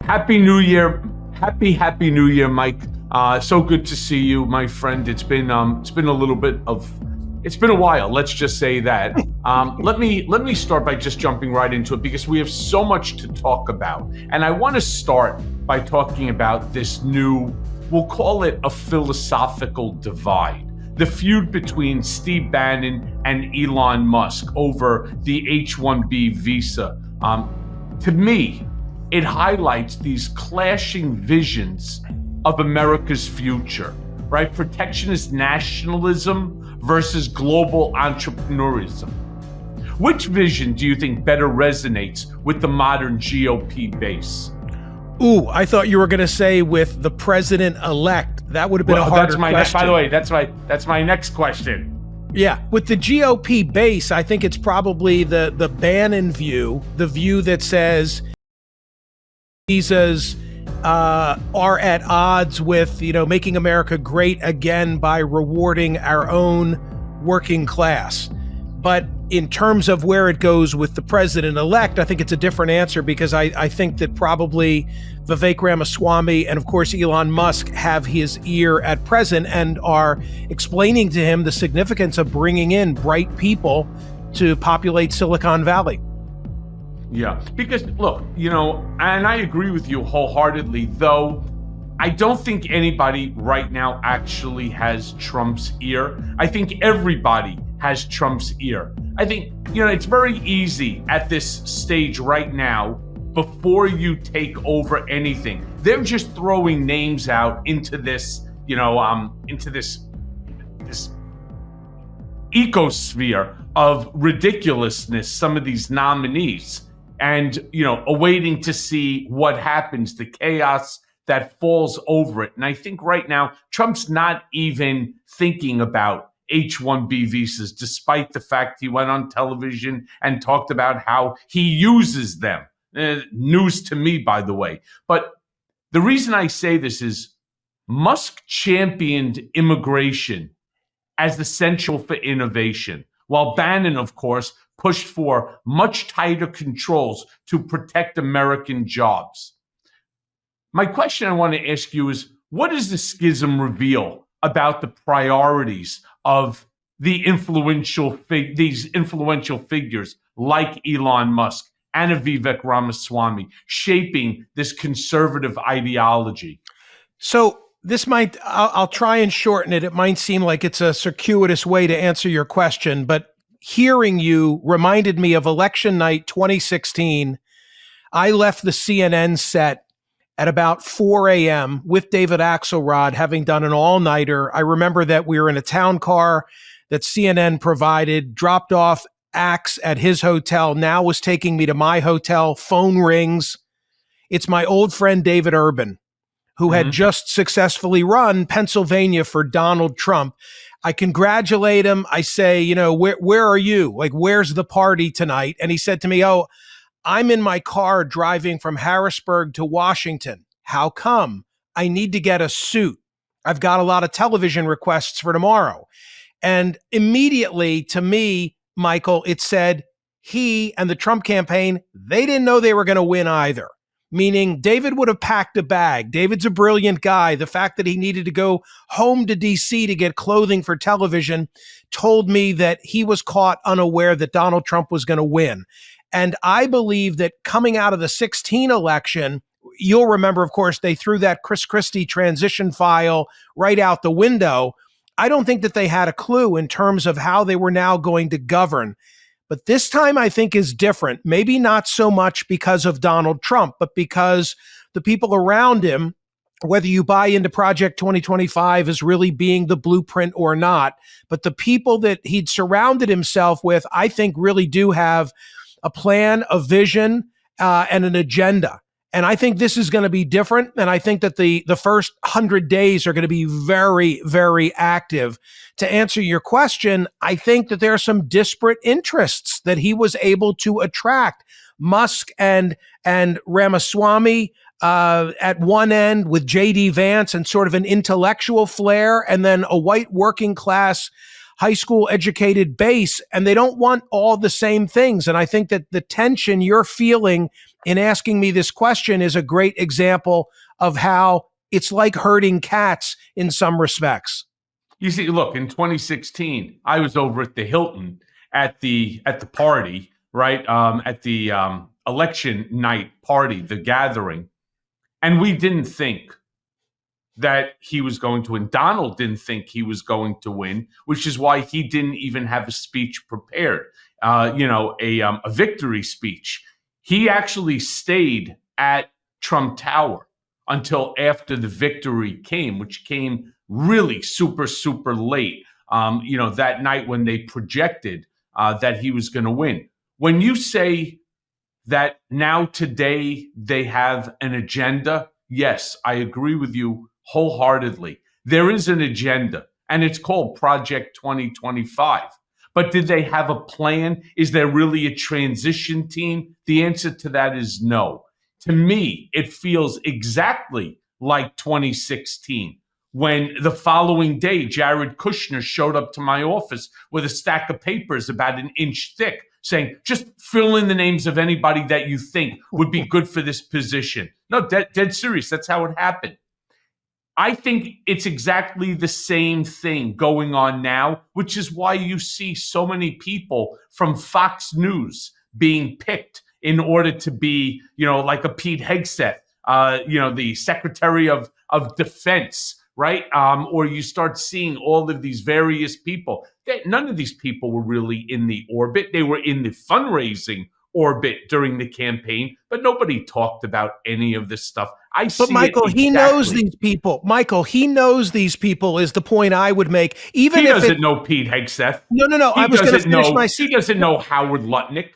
Happy New Year. Happy New Year, Mike. So good to see you, my friend. It's been a while. Let's just say that. Let me start by just jumping right into it because we have so much to talk about. And I want to start by talking about this new, we'll call it a philosophical divide. The feud between Steve Bannon and Elon Musk over the H-1B visa. To me, it highlights these clashing visions of America's future, right? Protectionist nationalism versus global entrepreneurism. Which vision do you think better resonates with the modern GOP base? Ooh, I thought you were going to say with the president-elect. That would have been a harder question. By the way, that's my next question. Yeah, with the GOP base, I think it's probably the Bannon view, the view that says visas are at odds with, making America great again by rewarding our own working class. But in terms of where it goes with the president-elect, I think it's a different answer because I think that probably Vivek Ramaswamy and, of course, Elon Musk have his ear at present and are explaining to him the significance of bringing in bright people to populate Silicon Valley. Yeah, because look, and I agree with you wholeheartedly, though I don't think anybody right now actually has Trump's ear. I think everybody has Trump's ear. I think, it's very easy at this stage right now, before you take over anything. They're just throwing names out into this, into this ecosphere of ridiculousness, some of these nominees. And, awaiting to see what happens, the chaos that falls over it. And I think right now, Trump's not even thinking about H-1B visas, despite the fact he went on television and talked about how he uses them. News to me, by the way. But the reason I say this is Musk championed immigration as essential for innovation, while Bannon, of course, pushed for much tighter controls to protect American jobs. My question I want to ask you is, what does the schism reveal about the priorities of these influential figures like Elon Musk and Vivek Ramaswamy shaping this conservative ideology? So this I'll try and shorten it. It might seem like it's a circuitous way to answer your question, but hearing you reminded me of election night 2016. I left the CNN set at about 4 a.m. with David Axelrod, having done an all-nighter. I remember that we were in a town car that CNN provided, dropped off Axe at his hotel, now was taking me to my hotel. Phone rings. It's my old friend David Urban, who had just successfully run Pennsylvania for Donald Trump. I congratulate him. I say, where are you? Like, where's the party tonight? And he said to me, oh, I'm in my car driving from Harrisburg to Washington. How come? I need to get a suit. I've got a lot of television requests for tomorrow. And immediately to me, Michael, it said he and the Trump campaign, they didn't know they were going to win either. Meaning David would have packed a bag. David's a brilliant guy. The fact that he needed to go home to DC to get clothing for television told me that he was caught unaware that Donald Trump was going to win. And I believe that coming out of the 2016 election, you'll remember, of course, they threw that Chris Christie transition file right out the window. I don't think that they had a clue in terms of how they were now going to govern. But this time I think is different, maybe not so much because of Donald Trump, but because the people around him, whether you buy into Project 2025 as really being the blueprint or not, but the people that he'd surrounded himself with, I think really do have a plan, a vision, and an agenda. And I think this is going to be different. And I think that the first 100 days are going to be very, very active. To answer your question, I think that there are some disparate interests that he was able to attract. Musk and Ramaswamy at one end with J.D. Vance and sort of an intellectual flair, and then a white working class high school educated base, and they don't want all the same things. And I think that the tension you're feeling in asking me this question is a great example of how it's like herding cats in some respects. You see, look, in 2016, I was over at the Hilton at the party, right? At the election night party, the gathering, and we didn't think that he was going to win. Donald didn't think he was going to win, which is why he didn't even have a speech prepared. A victory speech. He actually stayed at Trump Tower until after the victory came, which came really super, super late. That night when they projected that he was going to win. When you say that now today they have an agenda, yes, I agree with you wholeheartedly. There is an agenda, and it's called Project 2025. But did they have a plan? Is there really a transition team? The answer to that is no. To me, it feels exactly like 2016, when the following day, Jared Kushner showed up to my office with a stack of papers about an inch thick, saying, just fill in the names of anybody that you think would be good for this position. No, dead serious. That's how it happened. I think it's exactly the same thing going on now, which is why you see so many people from Fox News being picked in order to be, like a Pete Hegseth, the Secretary of Defense, right? Or you start seeing all of these various people. None of these people were really in the orbit. They were in the fundraising orbit during the campaign, but nobody talked about any of this stuff. But Michael, he knows these people. Michael, he knows these people is the point I would make. Even he if doesn't know Pete Hegseth. No. I was going to finish my. He doesn't know Howard Lutnick.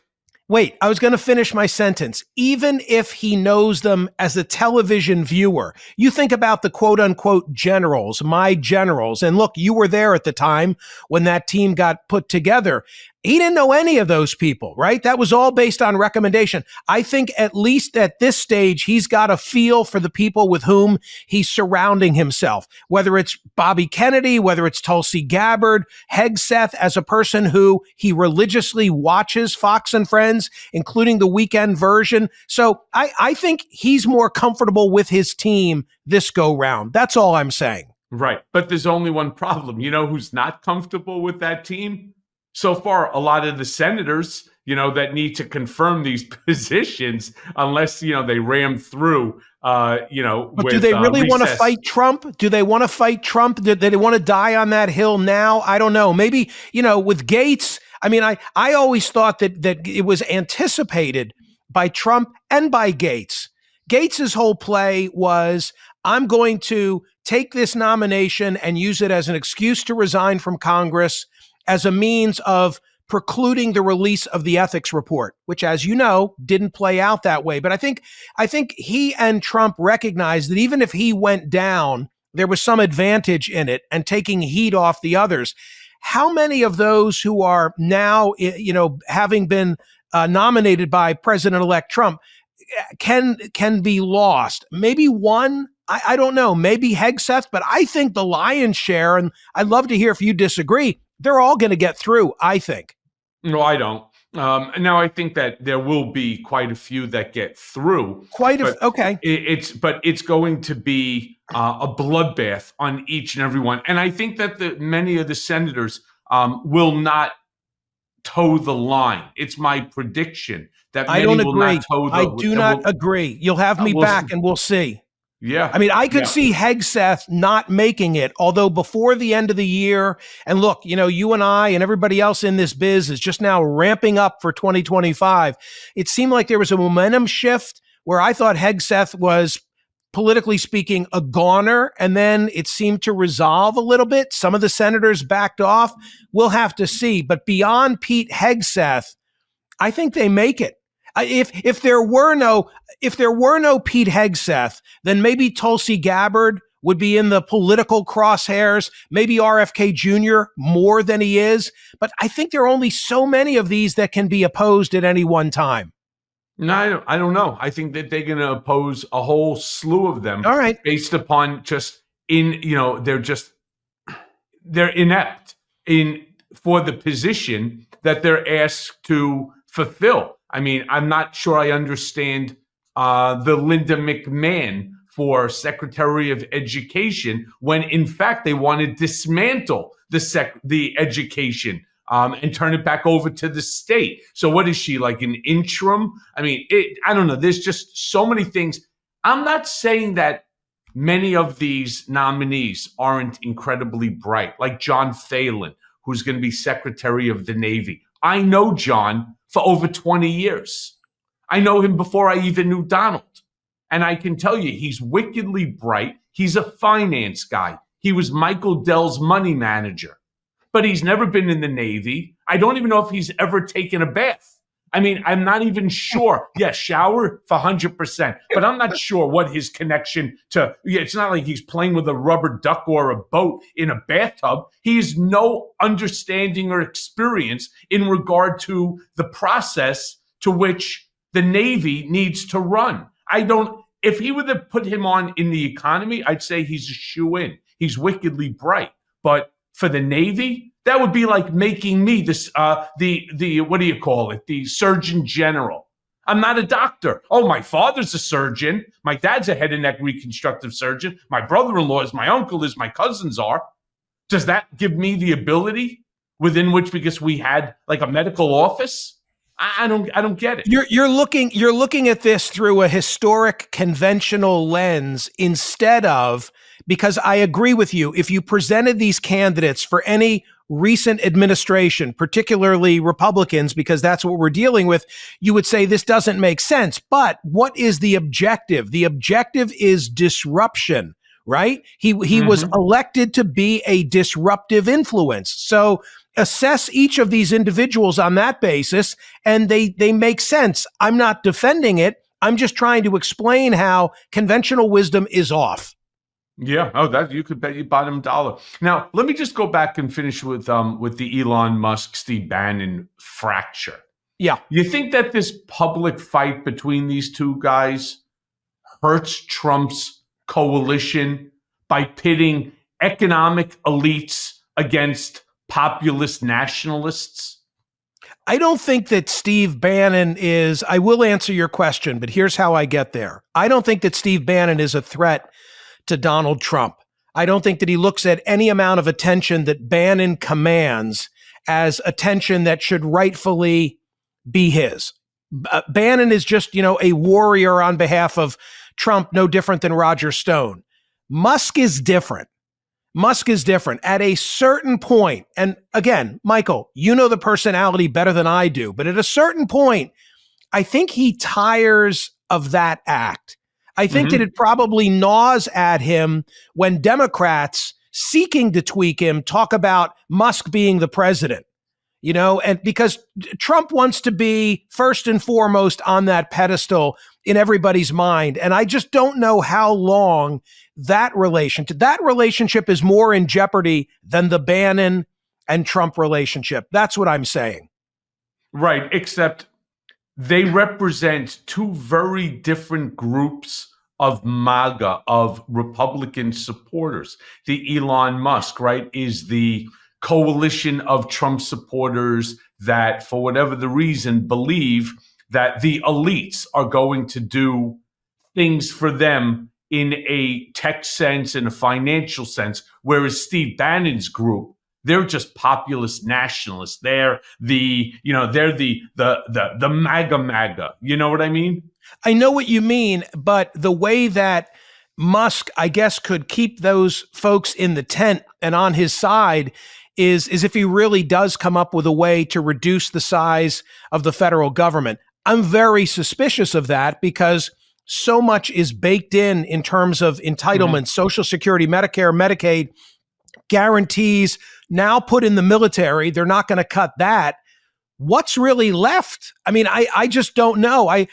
Wait, I was going to finish my sentence. Even if he knows them as a television viewer, you think about the quote unquote generals, my generals. And look, you were there at the time when that team got put together. He didn't know any of those people, right? That was all based on recommendation. I think at least at this stage, he's got a feel for the people with whom he's surrounding himself, whether it's Bobby Kennedy, whether it's Tulsi Gabbard, Hegseth, as a person who he religiously watches Fox and Friends, including the weekend version. So I think he's more comfortable with his team this go round. That's all I'm saying. Right. But there's only one problem. You know who's not comfortable with that team? So far, a lot of the senators, that need to confirm these positions, unless, they ram through, But do they really want to fight Trump? Do they want to fight Trump? Do they want to die on that hill now? I don't know. Maybe, with Gates, I always thought that it was anticipated by Trump and by Gates. Gates's whole play was, I'm going to take this nomination and use it as an excuse to resign from Congress, as a means of precluding the release of the ethics report, which, as you know, didn't play out that way. But I think he and Trump recognized that even if he went down, there was some advantage in it and taking heat off the others. How many of those who are now, having been nominated by President-elect Trump can be lost? Maybe one. I don't know. Maybe Hegseth, but I think the lion's share, and I'd love to hear if you disagree, they're all going to get through, I think. No, I don't. Now, I think that there will be quite a few that get through. Okay. It's going to be a bloodbath on each and every one. And I think that many of the senators will not toe the line. It's my prediction that many will not toe the line. I do not agree. You'll have me back and we'll see. Yeah. I could see Hegseth not making it, although before the end of the year, and look, you and I and everybody else in this biz is just now ramping up for 2025. It seemed like there was a momentum shift where I thought Hegseth was, politically speaking, a goner, and then it seemed to resolve a little bit. Some of the senators backed off. We'll have to see. But beyond Pete Hegseth, I think they make it. If there were no Pete Hegseth, then maybe Tulsi Gabbard would be in the political crosshairs, maybe RFK Jr. more than he is. But I think there are only so many of these that can be opposed at any one time. No, I don't know. I think that they're going to oppose a whole slew of them. All right. Based upon they're inept for the position that they're asked to fulfill. I mean, I'm not sure I understand the Linda McMahon for Secretary of Education when, in fact, they want to dismantle the education and turn it back over to the state. So what is she, like an interim? I mean, I don't know. There's just so many things. I'm not saying that many of these nominees aren't incredibly bright, like John Phelan, who's going to be Secretary of the Navy. I know John for over 20 years. I know him before I even knew Donald. And I can tell you, he's wickedly bright. He's a finance guy. He was Michael Dell's money manager, but he's never been in the Navy. I don't even know if he's ever taken a bath. I mean, I'm not even sure. Yes, shower for 100%, but I'm not sure what his connection to, it's not like he's playing with a rubber duck or a boat in a bathtub. He has no understanding or experience in regard to the process to which the Navy needs to run. If he were to put him on in the economy, I'd say he's a shoo-in. He's wickedly bright. But for the Navy, that would be like making me this the what do you call it? The Surgeon General. I'm not a doctor. Oh, my father's a surgeon. My dad's a head and neck reconstructive surgeon. My brother-in-law is, my uncle is, my cousins are. Does that give me the ability within which, because we had like a medical office? I don't get it. You're looking at this through a historic conventional lens instead of, because I agree with you, if you presented these candidates for any recent administration, particularly Republicans, because that's what we're dealing with, you would say this doesn't make sense. But what is the objective? The objective is disruption, right? He was elected to be a disruptive influence. So assess each of these individuals on that basis, and they make sense. I'm not defending it. I'm just trying to explain how conventional wisdom is off. Yeah. Oh, that you could bet you bottom dollar. Now, let me just go back and finish with the Elon Musk, Steve Bannon fracture. Yeah. You think that this public fight between these two guys hurts Trump's coalition by pitting economic elites against populist nationalists? I don't think that Steve Bannon is, I will answer your question, but here's how I get there. I don't think that Steve Bannon is a threat to Donald Trump. I don't think that he looks at any amount of attention that Bannon commands as attention that should rightfully be his. Bannon is just, a warrior on behalf of Trump, no different than Roger Stone. Musk is different. At a certain point, and again, Michael, you know the personality better than I do, but at a certain point, I think he tires of that act. I think that it probably gnaws at him when Democrats seeking to tweak him talk about Musk being the president, and because Trump wants to be first and foremost on that pedestal in everybody's mind. And I just don't know how long that relationship is more in jeopardy than the Bannon and Trump relationship. That's what I'm saying. Right. Except they represent two very different groups of MAGA, of Republican supporters. The Elon Musk, right, is the coalition of Trump supporters that, for whatever the reason, believe that the elites are going to do things for them in a tech sense, in a financial sense, whereas Steve Bannon's group, they're just populist nationalists. They're the MAGA. You know what I mean? I know what you mean, but the way that Musk, I guess, could keep those folks in the tent and on his side is if he really does come up with a way to reduce the size of the federal government. I'm very suspicious of that because so much is baked in terms of entitlements, Social Security, Medicare, Medicaid, guarantees, now put in the military. They're not going to cut that. What's really left? I mean, I just don't know. I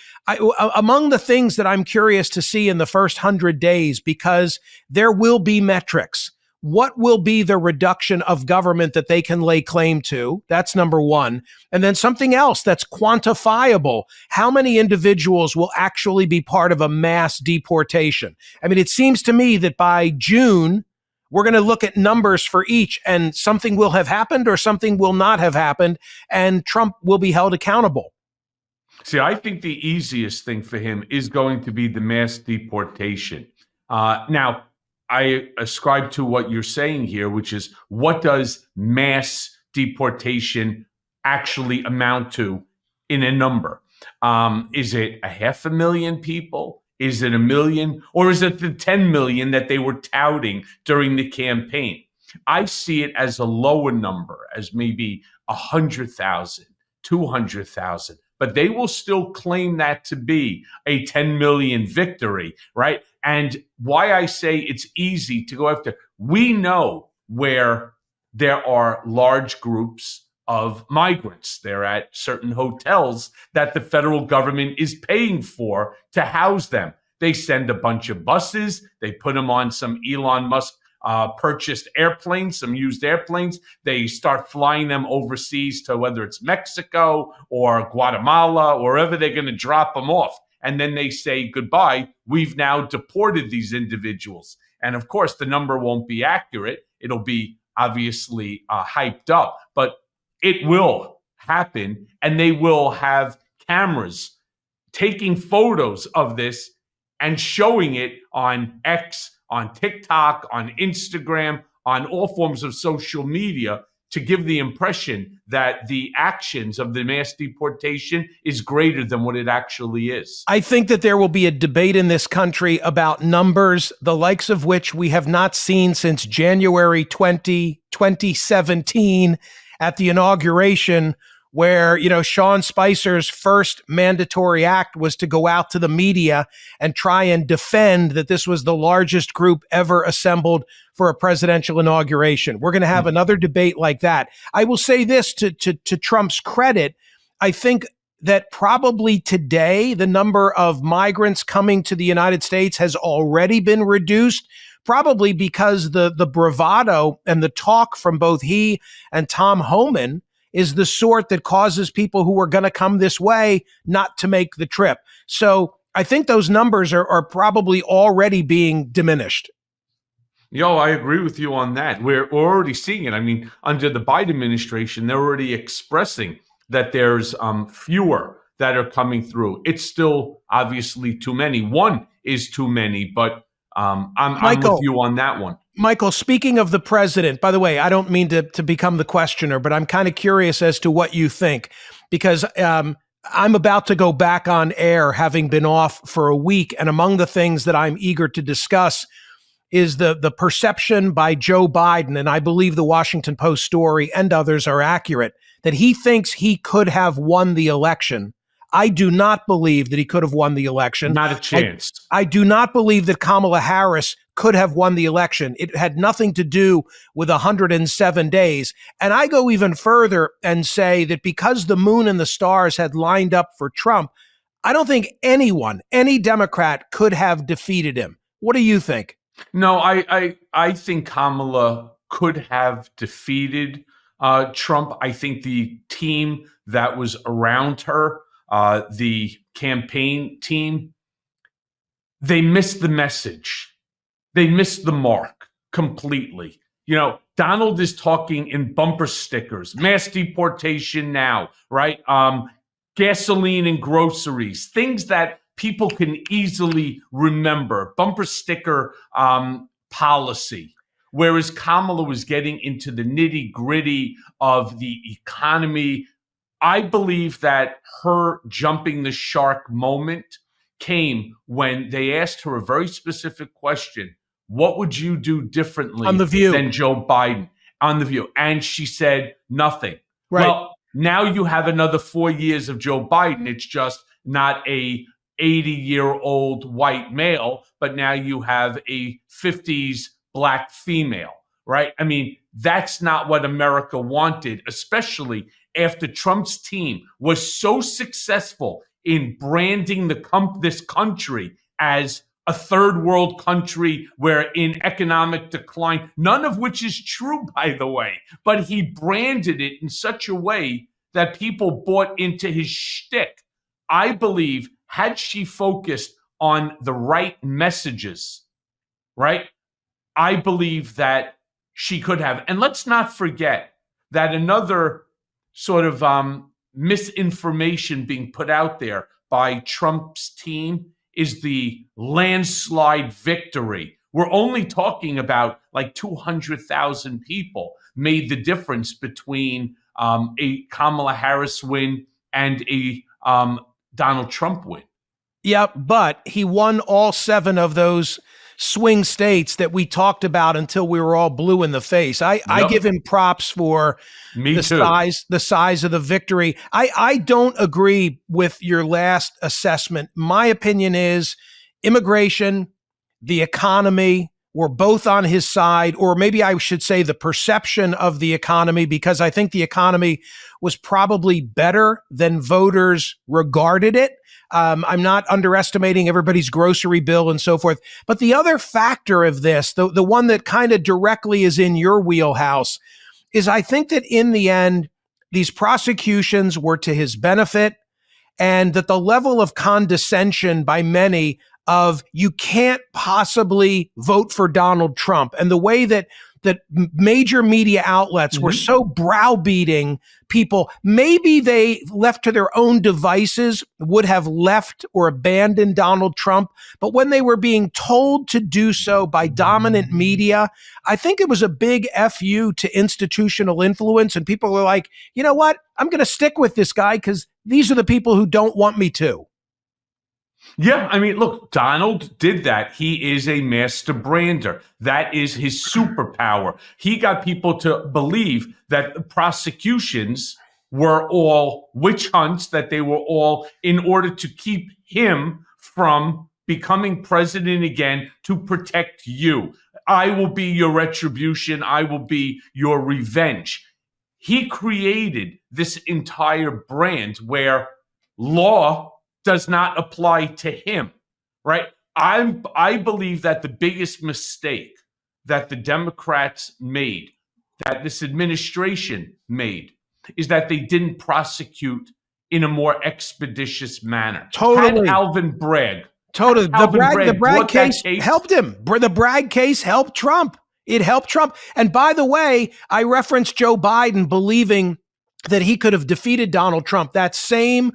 among the things that I'm curious to see in the first 100 days, because there will be metrics. What will be the reduction of government that they can lay claim to? That's number one. And then something else that's quantifiable. How many individuals will actually be part of a mass deportation? I mean, it seems to me that by June, we're going to look at numbers for each, and something will have happened or something will not have happened, and Trump will be held accountable. See, I think the easiest thing for him is going to be the mass deportation. Now, I ascribe to what you're saying here, which is what does mass deportation actually amount to in a number? Is it 500,000 people? Is it 1 million? Or is it the 10 million that they were touting during the campaign? I see it as a lower number, as maybe 100,000, 200,000, but they will still claim that to be a 10 million victory, right? And why I say it's easy to go after, we know where there are large groups of migrants. They're at certain hotels that the federal government is paying for to house them. They send a bunch of buses, they put them on some Elon Musk purchased airplanes, some used airplanes. They start flying them overseas to whether it's Mexico or Guatemala or wherever they're going to drop them off. And then they say goodbye. We've now deported these individuals. And of course, the number won't be accurate. It'll be obviously hyped up, but it will happen. And they will have cameras taking photos of this and showing it on X, on TikTok, on Instagram, on all forms of social media to give the impression that the actions of the mass deportation is greater than what it actually is. I think that there will be a debate in this country about numbers, the likes of which we have not seen since January 2017 at the inauguration, where, Sean Spicer's first mandatory act was to go out to the media and try and defend that this was the largest group ever assembled for a presidential inauguration. We're going to have another debate like that. I will say this to Trump's credit. I think that probably today the number of migrants coming to the United States has already been reduced, probably because the bravado and the talk from both he and Tom Homan is the sort that causes people who are going to come this way not to make the trip. So I think those numbers are probably already being diminished. I agree with you on that. We're already seeing it. I mean, under the Biden administration, they're already expressing that there's fewer that are coming through. It's still obviously too many. One is too many, but I'm with you on that one. Michael, speaking of the president, by the way, I don't mean to become the questioner, but I'm kind of curious as to what you think, because I'm about to go back on air, having been off for a week. And among the things that I'm eager to discuss is the perception by Joe Biden, and I believe the Washington Post story and others are accurate, that he thinks he could have won the election. I do not believe that he could have won the election. Not a chance. I do not believe that Kamala Harris could have won the election. It had nothing to do with 107 days. And I go even further and say that because the moon and the stars had lined up for Trump, I don't think anyone, any Democrat could have defeated him. What do you think? No, I think Kamala could have defeated Trump. I think the team that was around her, the campaign team, they missed the message. They missed the mark completely. Donald is talking in bumper stickers, mass deportation now, right? Gasoline and groceries, things that people can easily remember, bumper sticker policy. Whereas Kamala was getting into the nitty gritty of the economy. I believe that her jumping the shark moment came when they asked her a very specific question. What would you do differently on The View than Joe Biden on The View? And she said nothing. Right. Well, now you have another 4 years of Joe Biden. It's just not a 80-year-old white male, but now you have a 50s black female, right? I mean, that's not what America wanted, especially after Trump's team was so successful in branding this country as a third world country where in economic decline, none of which is true, by the way, but he branded it in such a way that people bought into his shtick. I believe had she focused on the right messages, right, I believe that she could have. And let's not forget that another sort of misinformation being put out there by Trump's team is the landslide victory. We're only talking about like 200,000 people made the difference between a Kamala Harris win and a Donald Trump win. Yep, but he won all 7 of those swing states that we talked about until we were all blue in the face. I give him props for the size of the victory. I don't agree with your last assessment. My opinion is immigration, the economy were both on his side, or maybe I should say the perception of the economy, because I think the economy was probably better than voters regarded it. I'm not underestimating everybody's grocery bill and so forth. But the other factor of this, the one that kind of directly is in your wheelhouse, is I think that in the end, these prosecutions were to his benefit, and that the level of condescension by many of you can't possibly vote for Donald Trump, and the way that major media outlets were so browbeating people, maybe they left to their own devices would have left or abandoned Donald Trump. But when they were being told to do so by dominant media, I think it was a big FU to institutional influence. And people were like, you know what? I'm going to stick with this guy because these are the people who don't want me to. Yeah, I mean, look, Donald did that. He is a master brander. That is his superpower. He got people to believe that prosecutions were all witch hunts, that they were all in order to keep him from becoming president again, to protect you. I will be your retribution. I will be your revenge. He created this entire brand where law does not apply to him, right? I believe that the biggest mistake that the Democrats made, that this administration made, is that they didn't prosecute in a more expeditious manner. Totally. Had Alvin Bragg. Totally. The Bragg case helped him. The Bragg case helped Trump. It helped Trump. And by the way, I referenced Joe Biden believing that he could have defeated Donald Trump. That same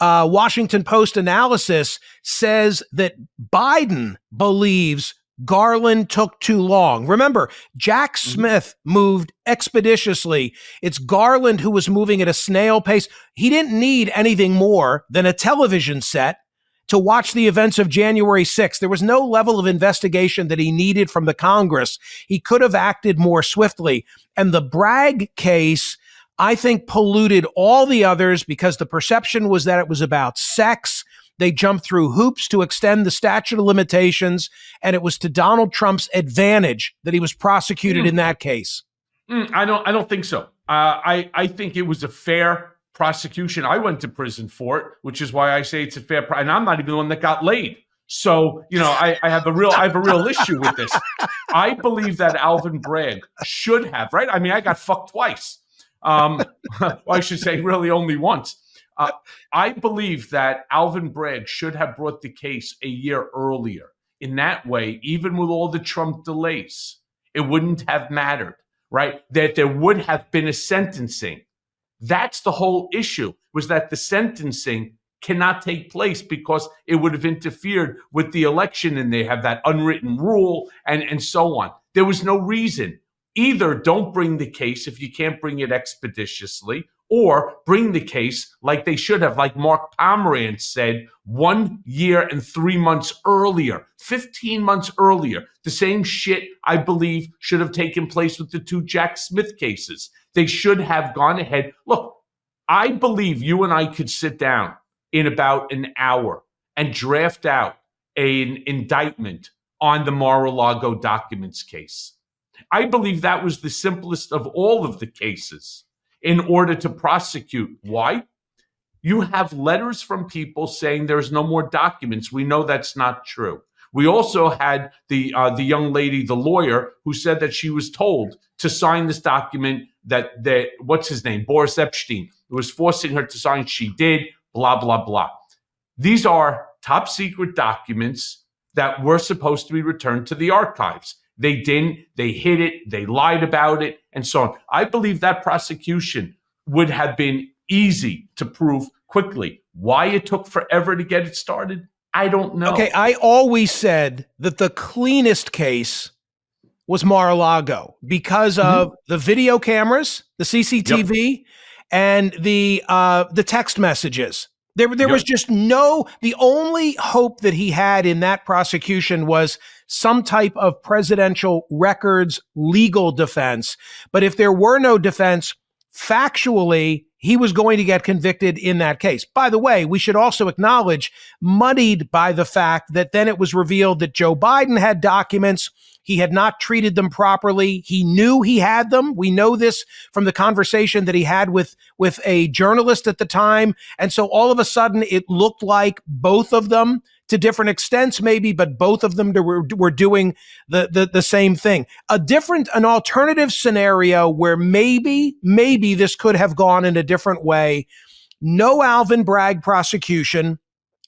Washington Post analysis says that Biden believes Garland took too long. Remember, Jack Smith moved expeditiously. It's Garland who was moving at a snail pace. He didn't need anything more than a television set to watch the events of January 6th. There was no level of investigation that he needed from the Congress. He could have acted more swiftly. And the Bragg case, I think, polluted all the others because the perception was that it was about sex. They jumped through hoops to extend the statute of limitations, and it was to Donald Trump's advantage that he was prosecuted in that case. I don't think so. I think it was a fair prosecution. I went to prison for it, which is why I say it's a fair. And I'm not even the one that got laid. So, you know, I have a real issue with this. I believe that Alvin Bragg should have, right? I mean, I got fucked twice. Well, I should say really only once. I believe that Alvin Bragg should have brought the case a year earlier. In that way, even with all the Trump delays, it wouldn't have mattered, right? That there would have been a sentencing. That's the whole issue, was that the sentencing cannot take place because it would have interfered with the election, and they have that unwritten rule and so on. There was no reason. Either don't bring the case if you can't bring it expeditiously, or bring the case like they should have, like Mark Pomerantz said, 1 year and 3 months earlier, 15 months earlier. The same shit, I believe, should have taken place with the 2 Jack Smith cases. They should have gone ahead. Look, I believe you and I could sit down in about an hour and draft out an indictment on the Mar-a-Lago documents case. I believe that was the simplest of all of the cases in order to prosecute. Why? You have letters from people saying there's no more documents. We know that's not true. We also had the young lady, the lawyer, who said that she was told to sign this document that what's his name, Boris Epstein, was forcing her to sign. She did, blah, blah, blah. These are top secret documents that were supposed to be returned to the archives. They didn't, they hid it, they lied about it, and so on. I believe that prosecution would have been easy to prove quickly. Why it took forever to get it started, I don't know. Okay, I always said that the cleanest case was Mar-a-Lago because of the video cameras, the CCTV, and the text messages. There was just the only hope that he had in that prosecution was some type of presidential records legal defense. But if there were no defense, factually, he was going to get convicted in that case. By the way, we should also acknowledge, muddied by the fact that then it was revealed that Joe Biden had documents. He had not treated them properly. He knew he had them. We know this from the conversation that he had with a journalist at the time. And so all of a sudden it looked like both of them, to different extents maybe, but both of them were doing the same thing. An alternative scenario where maybe this could have gone in a different way. No Alvin Bragg prosecution.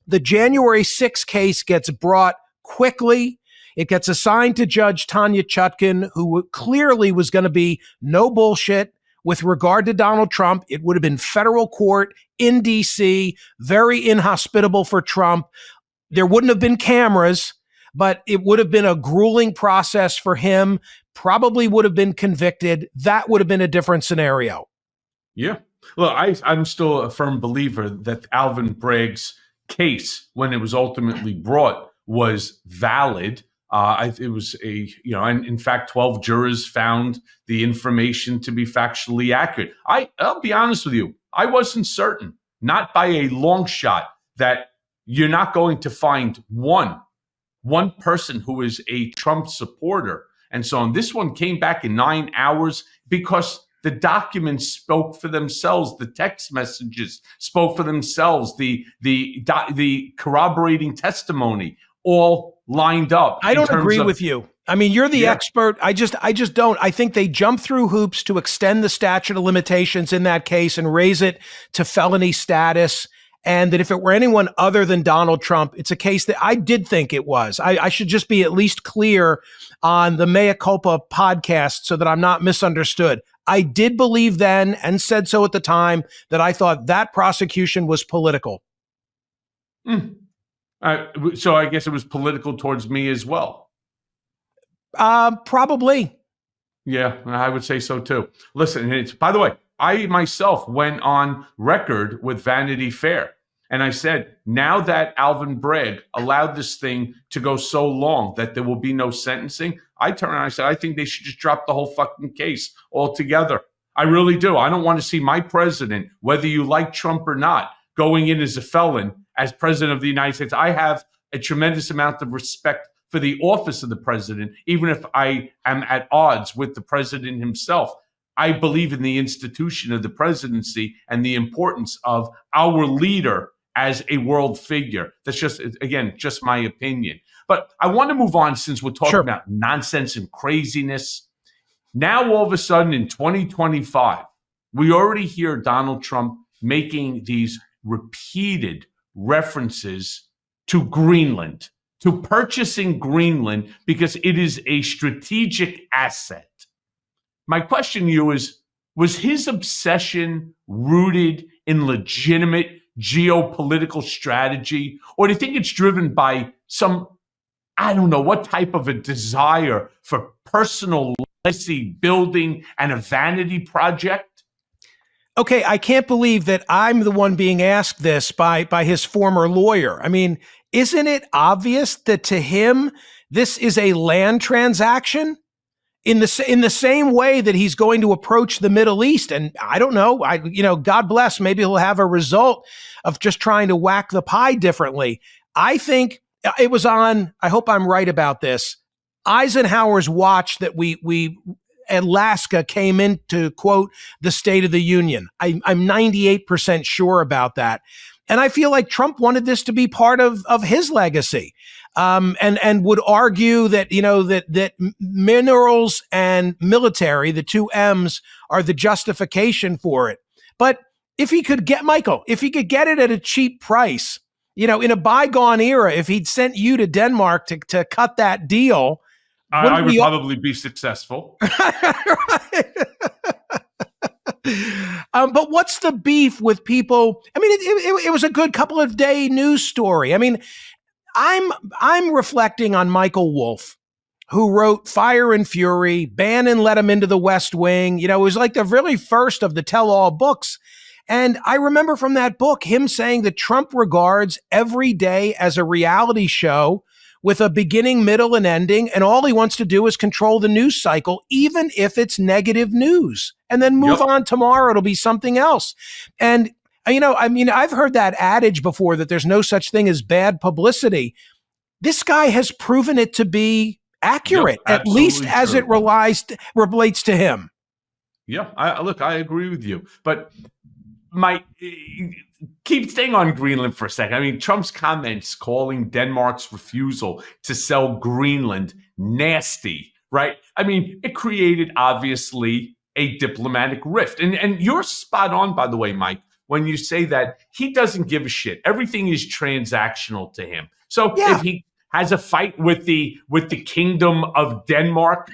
The January 6th case gets brought quickly. It gets assigned to Judge Tanya Chutkan, who clearly was going to be no bullshit with regard to Donald Trump. It would have been federal court in D.C., very inhospitable for Trump. There wouldn't have been cameras, but it would have been a grueling process for him, probably would have been convicted. That would have been a different scenario. Yeah. Look, I'm still a firm believer that Alvin Bragg's case, when it was ultimately brought, was valid. It was and in fact, 12 jurors found the information to be factually accurate. I'll be honest with you. I wasn't certain, not by a long shot, that you're not going to find one person who is a Trump supporter. And so on. This one came back in 9 hours because the documents spoke for themselves. The text messages spoke for themselves. The corroborating testimony all lined up. I don't agree with you. I mean, you're the expert. I just don't. I think they jump through hoops to extend the statute of limitations in that case and raise it to felony status. And that if it were anyone other than Donald Trump, it's a case that I did think it was. I should just be at least clear on the Mea Culpa podcast so that I'm not misunderstood. I did believe then, and said so at the time, that I thought that prosecution was political. So I guess it was political towards me as well. Probably. Yeah, I would say so too. Listen, by the way, I myself went on record with Vanity Fair. And I said, now that Alvin Bragg allowed this thing to go so long that there will be no sentencing, I turned around and I said, I think they should just drop the whole fucking case altogether. I really do. I don't want to see my president, whether you like Trump or not, going in as a felon as president of the United States. I have a tremendous amount of respect for the office of the president, even if I am at odds with the president himself. I believe in the institution of the presidency and the importance of our leader as a world figure. That's just, again, just my opinion. But I want to move on, since we're talking about nonsense and craziness. Now, all of a sudden in 2025, we already hear Donald Trump making these repeated references to Greenland, to purchasing Greenland because it is a strategic asset. My question to you is, was his obsession rooted in legitimate geopolitical strategy? Or do you think it's driven by some, I don't know, what type of a desire for personal legacy building and a vanity project? Okay, I can't believe that I'm the one being asked this by his former lawyer. I mean, isn't it obvious that to him, this is a land transaction? In the same way that he's going to approach the Middle East, and I don't know, God bless, maybe he'll have a result of just trying to whack the pie differently. I think it was on, I hope I'm right about this, Eisenhower's watch that we Alaska came into, quote, the State of the Union. I'm 98% sure about that. And I feel like Trump wanted this to be part of his legacy. And would argue that, that minerals and military, the two M's, are the justification for it. But if he could get, Michael, if he could get it at a cheap price, in a bygone era, if he'd sent you to Denmark to cut that deal, I would probably be successful. But what's the beef with people? I mean, it was a good couple of day news story. I mean, I'm reflecting on Michael Wolff, who wrote Fire and Fury, Bannon let him into the West Wing. You know, it was like the really first of the tell-all books. And I remember from that book him saying that Trump regards every day as a reality show with a beginning, middle, and ending. And all he wants to do is control the news cycle, even if it's negative news, and then move on tomorrow. It'll be something else. And, you know, I mean, I've heard that adage before that there's no such thing as bad publicity. This guy has proven it to be accurate, at least as it relates to him. Yeah, I agree with you. But keep staying on Greenland for a second. I mean, Trump's comments calling Denmark's refusal to sell Greenland nasty, right? I mean, it created, obviously, a diplomatic rift. And you're spot on, by the way, Mike, when you say that he doesn't give a shit. Everything is transactional to him. So if he has a fight with the Kingdom of Denmark,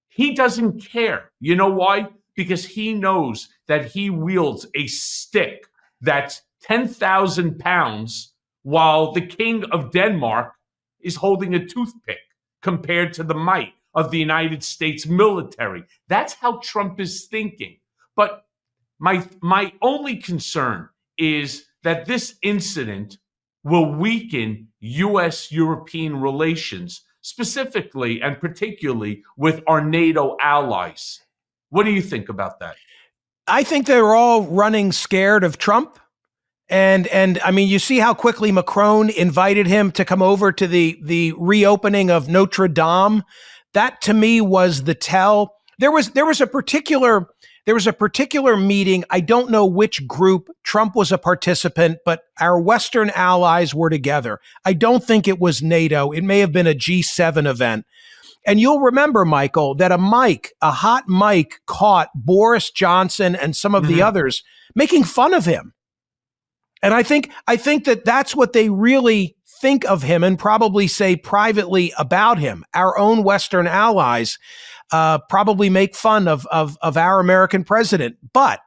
he doesn't care. You know why? Because he knows that he wields a stick that's 10,000 pounds while the King of Denmark is holding a toothpick compared to the might of the United States military. That's how Trump is thinking. But my only concern is that this incident will weaken U.S.-European relations, specifically and particularly with our NATO allies. What do you think about that? I think they're all running scared of Trump. And I mean, you see how quickly Macron invited him to come over to the reopening of Notre Dame. That to me was the tell. There was a particular meeting. I don't know which group. Trump was a participant, but our Western allies were together. I don't think it was NATO. It may have been a G7 event. And you'll remember, Michael, that a hot mic caught Boris Johnson and some of the others making fun of him. And I think that that's what they really think of him and probably say privately about him. Our own Western allies probably make fun of our American president. But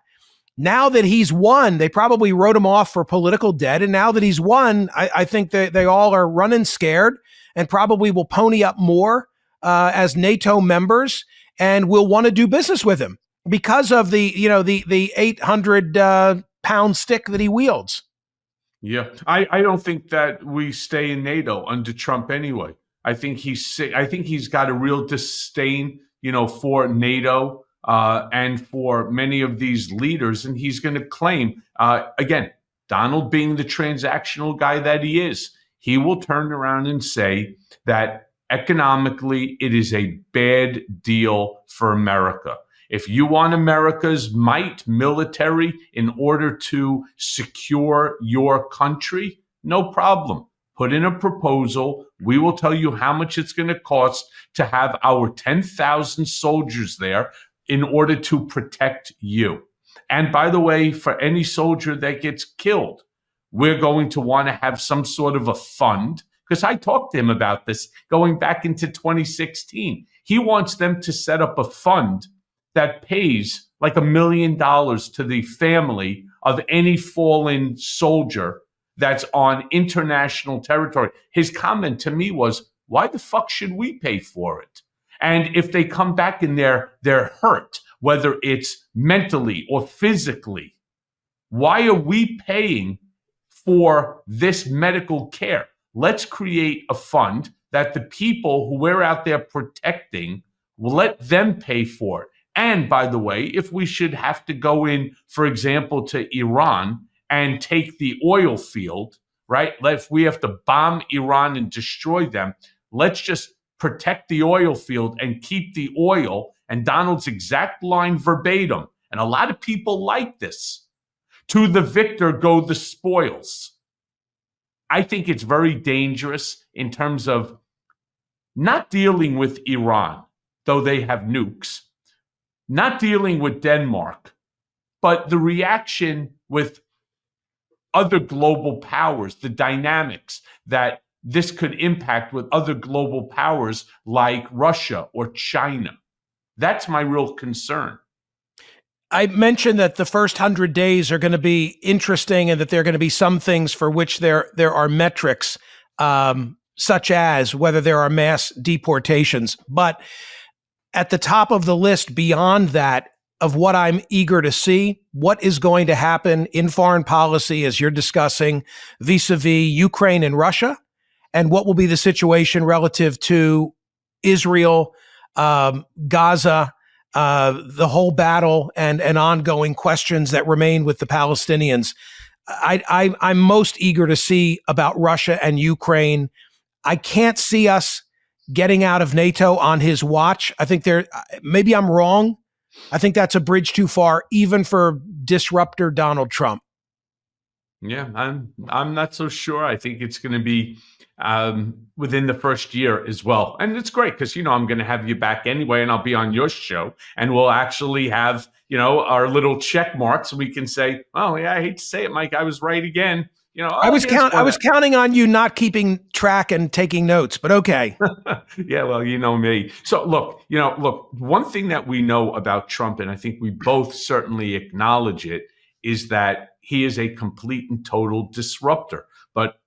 now that he's won, they probably wrote him off for political debt. And now that he's won, I think they all are running scared and probably will pony up more as NATO members and will want to do business with him because of the 800 pound stick that he wields. Yeah, I don't think that we stay in NATO under Trump anyway. I think he's got a real disdain, for NATO and for many of these leaders, and he's going to claim again, Donald being the transactional guy that he is, he will turn around and say that economically it is a bad deal for America. If you want America's might military in order to secure your country, no problem. Put in a proposal. We will tell you how much it's going to cost to have our 10,000 soldiers there in order to protect you. And by the way, for any soldier that gets killed, we're going to want to have some sort of a fund, because I talked to him about this going back into 2016. He wants them to set up a fund that pays like $1 million to the family of any fallen soldier that's on international territory. His comment to me was, why the fuck should we pay for it? And if they come back and they're hurt, whether it's mentally or physically, why are we paying for this medical care? Let's create a fund that the people who we're out there protecting, will let them pay for it. And by the way, if we should have to go in, for example, to Iran and take the oil field, right? If we have to bomb Iran and destroy them, let's just protect the oil field and keep the oil. And Donald's exact line verbatim, and a lot of people like this, to the victor go the spoils. I think it's very dangerous in terms of not dealing with Iran, though they have nukes, not dealing with Denmark, but the reaction with other global powers, the dynamics that this could impact with other global powers like Russia or China. That's my real concern. I mentioned that the first 100 days are going to be interesting and that there are going to be some things for which there are metrics, such as whether there are mass deportations. But at the top of the list beyond that of what I'm eager to see, what is going to happen in foreign policy as you're discussing vis-a-vis Ukraine and Russia, and what will be the situation relative to Israel, Gaza, the whole battle and ongoing questions that remain with the Palestinians. I'm most eager to see about Russia and Ukraine. I can't see us getting out of NATO on his watch. I think maybe I'm wrong. I think that's a bridge too far, even for disruptor Donald Trump. Yeah, I'm not so sure. I think it's going to be within the first year as well. And it's great because, I'm going to have you back anyway, and I'll be on your show, and we'll actually have, our little check marks. We can say, oh, yeah, I hate to say it, Mike, I was right again. I was counting on you not keeping track and taking notes, but okay. Yeah, well, you know me. So look, one thing that we know about Trump, and I think we both certainly acknowledge it, is that he is a complete and total disruptor. But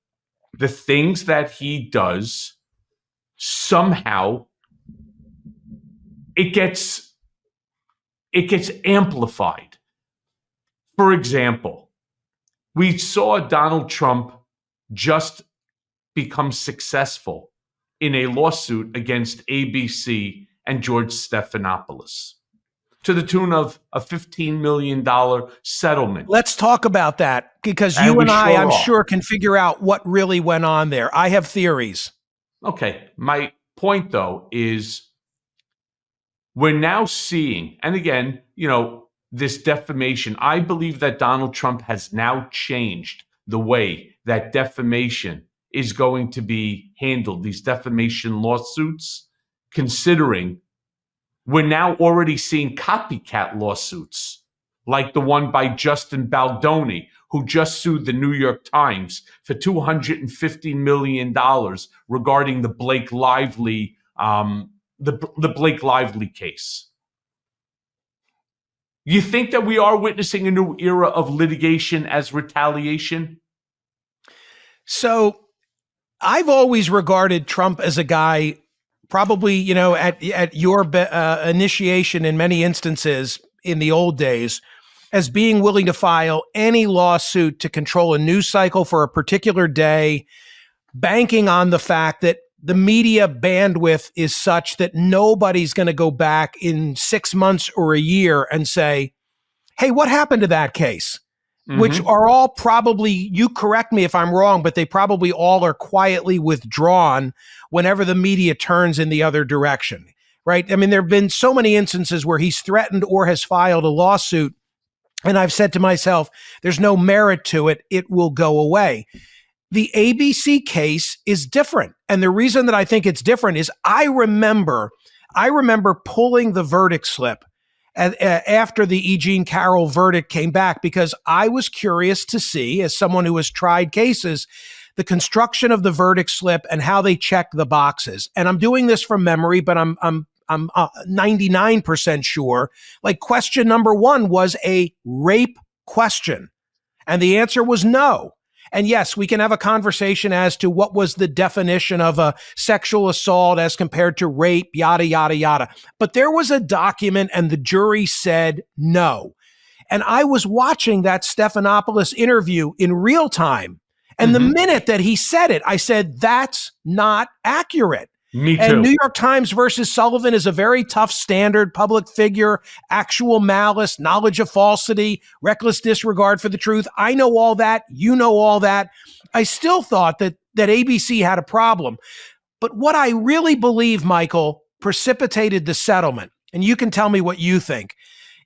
the things that he does, somehow it gets amplified. For example, we saw Donald Trump just become successful in a lawsuit against ABC and George Stephanopoulos to the tune of a $15 million settlement. Let's talk about that, because you and I, I'm sure, can figure out what really went on there. I have theories. Okay. My point, though, is we're now seeing, and again, this defamation. I believe that Donald Trump has now changed the way that defamation is going to be handled, these defamation lawsuits, considering we're now already seeing copycat lawsuits like the one by Justin Baldoni, who just sued the New York Times for $250 million regarding the Blake Lively, the Blake Lively case. You think that we are witnessing a new era of litigation as retaliation? So I've always regarded Trump as a guy, probably, at your initiation in many instances in the old days, as being willing to file any lawsuit to control a news cycle for a particular day, banking on the fact that the media bandwidth is such that nobody's going to go back in 6 months or a year and say, hey, what happened to that case? Mm-hmm. Which are all probably, you correct me if I'm wrong, but they probably all are quietly withdrawn whenever the media turns in the other direction, right? I mean, there have been so many instances where he's threatened or has filed a lawsuit, and I've said to myself, there's no merit to it. It will go away. The ABC case is different. And the reason that I think it's different is I remember pulling the verdict slip after the E. Jean Carroll verdict came back, because I was curious to see, as someone who has tried cases, the construction of the verdict slip and how they check the boxes. And I'm doing this from memory, but I'm 99% sure. Like, question number 1 was a rape question, and the answer was no. And yes, we can have a conversation as to what was the definition of a sexual assault as compared to rape, yada, yada, yada. But there was a document and the jury said no. And I was watching that Stephanopoulos interview in real time. And the minute that he said it, I said, that's not accurate. Me too. And New York Times versus Sullivan is a very tough standard. Public figure, actual malice, knowledge of falsity, reckless disregard for the truth. I know all that. You know all that. I still thought that ABC had a problem. But what I really believe, Michael, precipitated the settlement, and you can tell me what you think,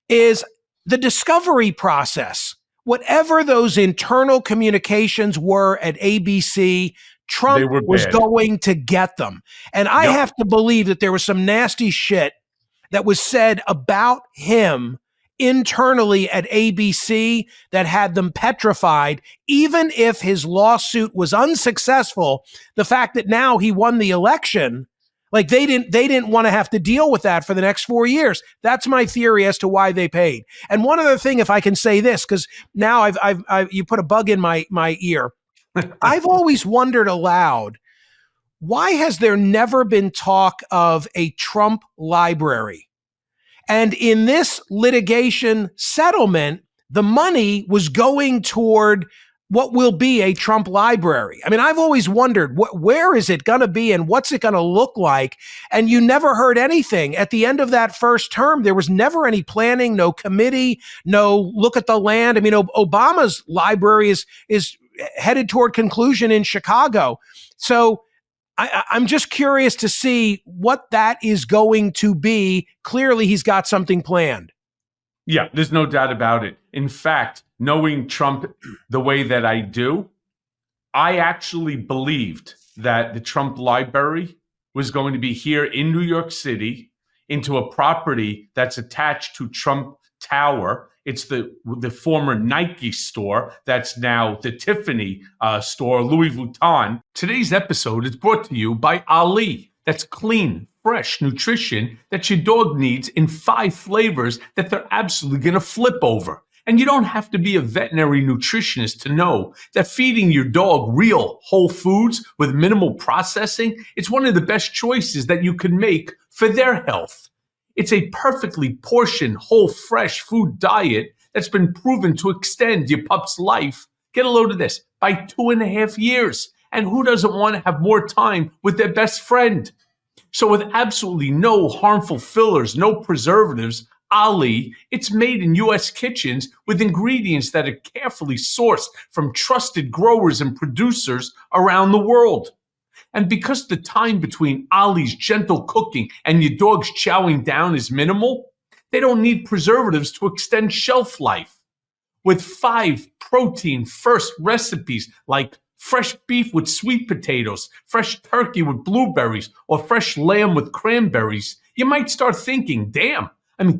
is the discovery process. Whatever those internal communications were at ABC, Trump was going to get them. And I have to believe that there was some nasty shit that was said about him internally at ABC that had them petrified. Even if his lawsuit was unsuccessful, the fact that now he won the election Like they didn't want to have to deal with that for the next 4 years. That's my theory as to why they paid. And one other thing, if I can say this, because now I've you put a bug in my ear. I've always wondered aloud, why has there never been talk of a Trump library? And in this litigation settlement, the money was going toward what will be a Trump library. I mean, I've always wondered, where is it going to be and what's it going to look like? And you never heard anything. At the end of that first term, there was never any planning, no committee, no look at the land. I mean, Obama's library is headed toward conclusion in Chicago. So I'm just curious to see what that is going to be. Clearly, he's got something planned. Yeah, there's no doubt about it. In fact, knowing Trump the way that I do, I actually believed that the Trump library was going to be here in New York City into a property that's attached to Trump Tower. It's the former Nike store that's now the Tiffany store, Louis Vuitton. Today's episode is brought to you by Ali. That's clean, fresh nutrition that your dog needs in 5 flavors that they're absolutely going to flip over. And you don't have to be a veterinary nutritionist to know that feeding your dog real whole foods with minimal processing, it's one of the best choices that you can make for their health. It's a perfectly portioned, whole, fresh food diet that's been proven to extend your pup's life, get a load of this, by 2.5 years. And who doesn't want to have more time with their best friend? So with absolutely no harmful fillers, no preservatives, Ali, it's made in U.S. kitchens with ingredients that are carefully sourced from trusted growers and producers around the world. And because the time between Ali's gentle cooking and your dog's chowing down is minimal, they don't need preservatives to extend shelf life. With 5 protein-first recipes like fresh beef with sweet potatoes, fresh turkey with blueberries, or fresh lamb with cranberries, you might start thinking, damn,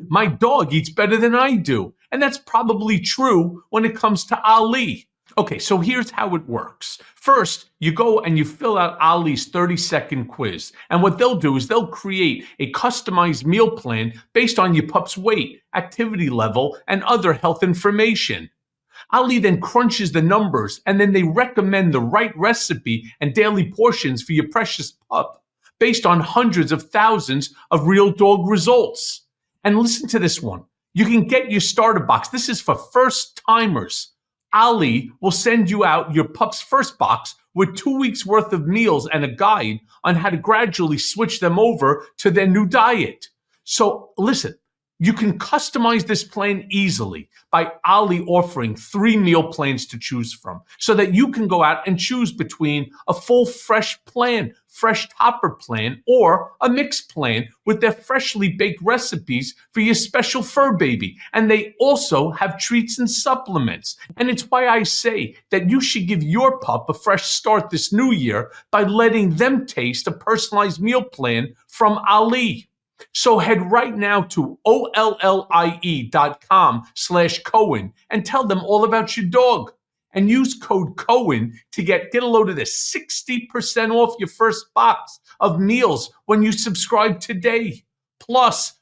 my dog eats better than I do. And that's probably true when it comes to Ali. Okay, so here's how it works. First, you go and you fill out Ali's 30-second quiz. And what they'll do is they'll create a customized meal plan based on your pup's weight, activity level, and other health information. Ali then crunches the numbers, and then they recommend the right recipe and daily portions for your precious pup based on hundreds of thousands of real dog results. And listen to this one. You can get your starter box. This is for first timers. Ali will send you out your pup's first box with 2 weeks worth of meals and a guide on how to gradually switch them over to their new diet. So listen, you can customize this plan easily by Ali offering 3 meal plans to choose from so that you can go out and choose between a full fresh plan, fresh topper plan, or a mixed plan with their freshly baked recipes for your special fur baby. And they also have treats and supplements. And it's why I say that you should give your pup a fresh start this new year by letting them taste a personalized meal plan from Ali. So head right now to ollie.com/Cohen and tell them all about your dog. And use code Cohen to get a load of this, 60% off your first box of meals when you subscribe today. Plus,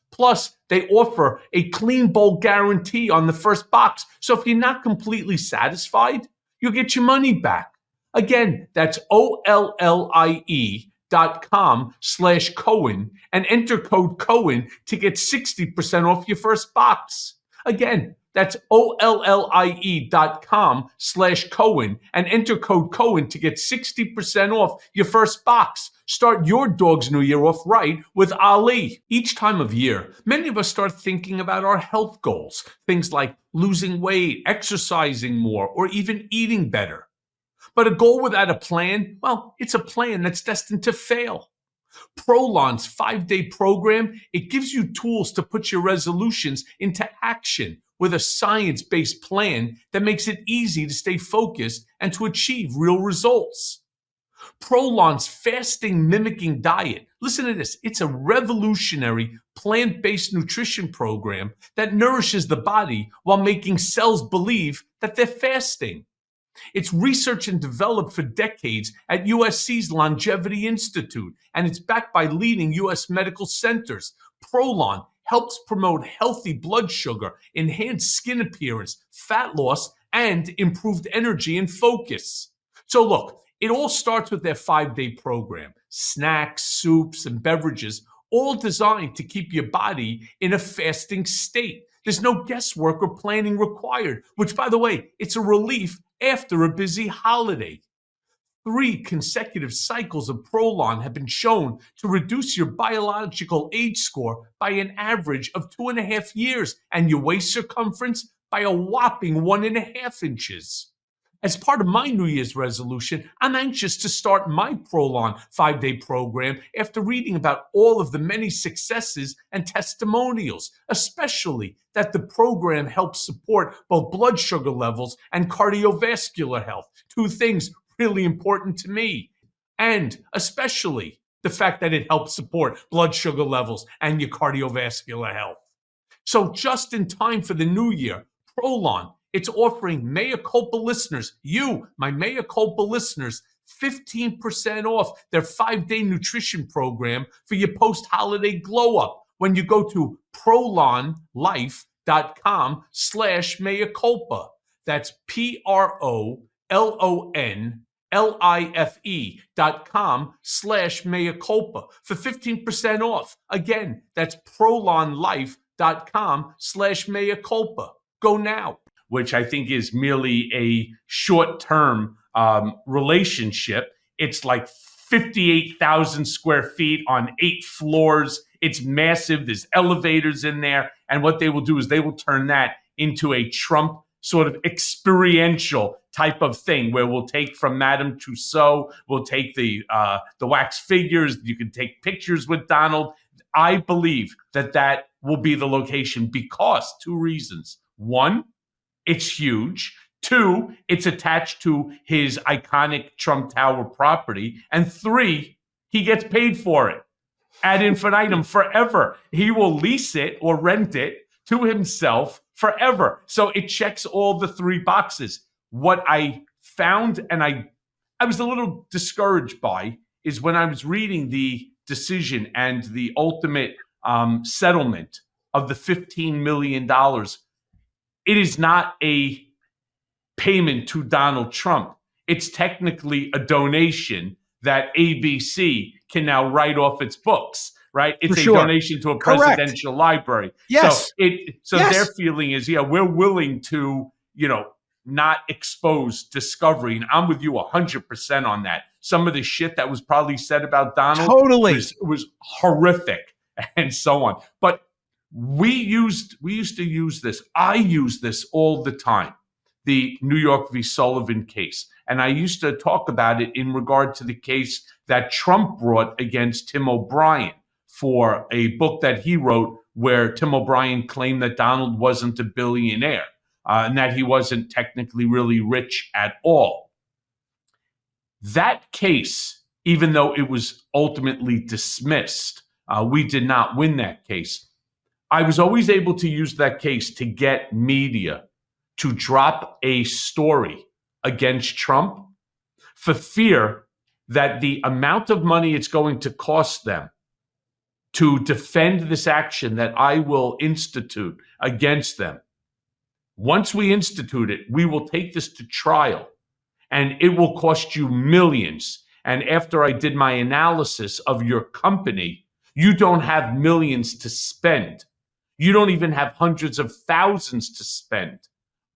they offer a clean bowl guarantee on the first box. So if you're not completely satisfied, you'll get your money back. Again, that's ollie.com/Cohen and enter code Cohen to get 60% off your first box. Again, that's ollie.com/Cohen and enter code Cohen to get 60% off your first box. Start your dog's new year off right with Ali. Each time of year, many of us start thinking about our health goals, things like losing weight, exercising more, or even eating better. But a goal without a plan, well, it's a plan that's destined to fail. Prolon's 5-day program, it gives you tools to put your resolutions into action with a science-based plan that makes it easy to stay focused and to achieve real results. Prolon's fasting mimicking diet, listen to this, it's a revolutionary plant-based nutrition program that nourishes the body while making cells believe that they're fasting. It's researched and developed for decades at USC's Longevity Institute, and it's backed by leading US medical centers. Prolon helps promote healthy blood sugar, enhanced skin appearance, fat loss, and improved energy and focus. So look, it all starts with their 5-day program. Snacks, soups, and beverages, all designed to keep your body in a fasting state. There's no guesswork or planning required, which, by the way, it's a relief after a busy holiday. 3 consecutive cycles of Prolon have been shown to reduce your biological age score by an average of 2.5 years and your waist circumference by a whopping 1.5 inches. As part of my New Year's resolution, I'm anxious to start my Prolon 5-day program after reading about all of the many successes and testimonials, especially that the program helps support both blood sugar levels and cardiovascular health, 2 things really important to me, and especially the fact that it helps support blood sugar levels and your cardiovascular health. So just in time for the new year, Prolon, it's offering Mea Culpa listeners, you, my Mea Culpa listeners, 15% off their 5-day nutrition program for your post-holiday glow-up when you go to prolonlife.com/Mea Culpa. That's PROLONLIFE.com/Mea Culpa for 15% off. Again, that's prolonlife.com/Mea Culpa. Go now. Which I think is merely a short-term relationship. It's like 58,000 square feet on 8 floors. It's massive. There's elevators in there. And what they will do is they will turn that into a Trump sort of experiential type of thing where we'll take from Madame Tussauds, we'll take the wax figures, you can take pictures with Donald. I believe that that will be the location because 2 reasons. 1, it's huge. 2, it's attached to his iconic Trump Tower property. And 3, he gets paid for it ad infinitum forever. He will lease it or rent it to himself forever. So it checks all the 3 boxes. What I found, and I was a little discouraged by, is when I was reading the decision and the ultimate settlement of the $15 million. It is not a payment to Donald Trump. It's technically a donation that ABC can now write off its books, right? It's a donation to a presidential library. Yes. So their feeling is, we're willing to, not expose discovery. And I'm with you 100% on that. Some of the shit that was probably said about Donald was horrific and so on. But we used to use this. I use this all the time, the New York v. Sullivan case. And I used to talk about it in regard to the case that Trump brought against Tim O'Brien for a book that he wrote where Tim O'Brien claimed that Donald wasn't a billionaire and that he wasn't technically really rich at all. That case, even though it was ultimately dismissed, we did not win that case. I was always able to use that case to get media to drop a story against Trump for fear that the amount of money it's going to cost them to defend this action that I will institute against them. Once we institute it, we will take this to trial and it will cost you millions. And after I did my analysis of your company, you don't have millions to spend. You don't even have hundreds of thousands to spend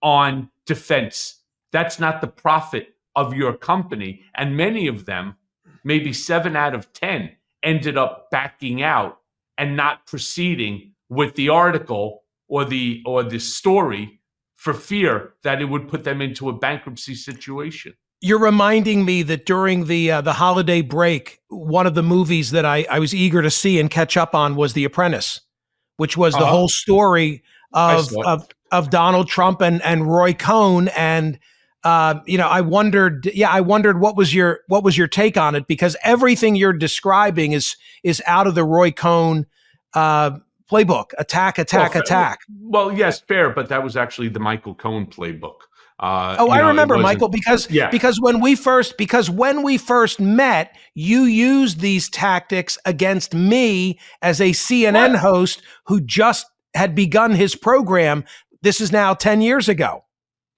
on defense. That's not the profit of your company. And many of them, maybe 7 out of 10, ended up backing out and not proceeding with the article or the story for fear that it would put them into a bankruptcy situation. You're reminding me that during the holiday break, one of the movies that I was eager to see and catch up on was The Apprentice, which was the whole story of Donald Trump and Roy Cohn. And I wondered what was your take on it, because everything you're describing is out of the Roy Cohn playbook. Attack. Well, yes, fair, but that was actually the Michael Cohen playbook. I remember, Michael, because when we first met, you used these tactics against me as a CNN host who just had begun his program. This is now 10 years ago.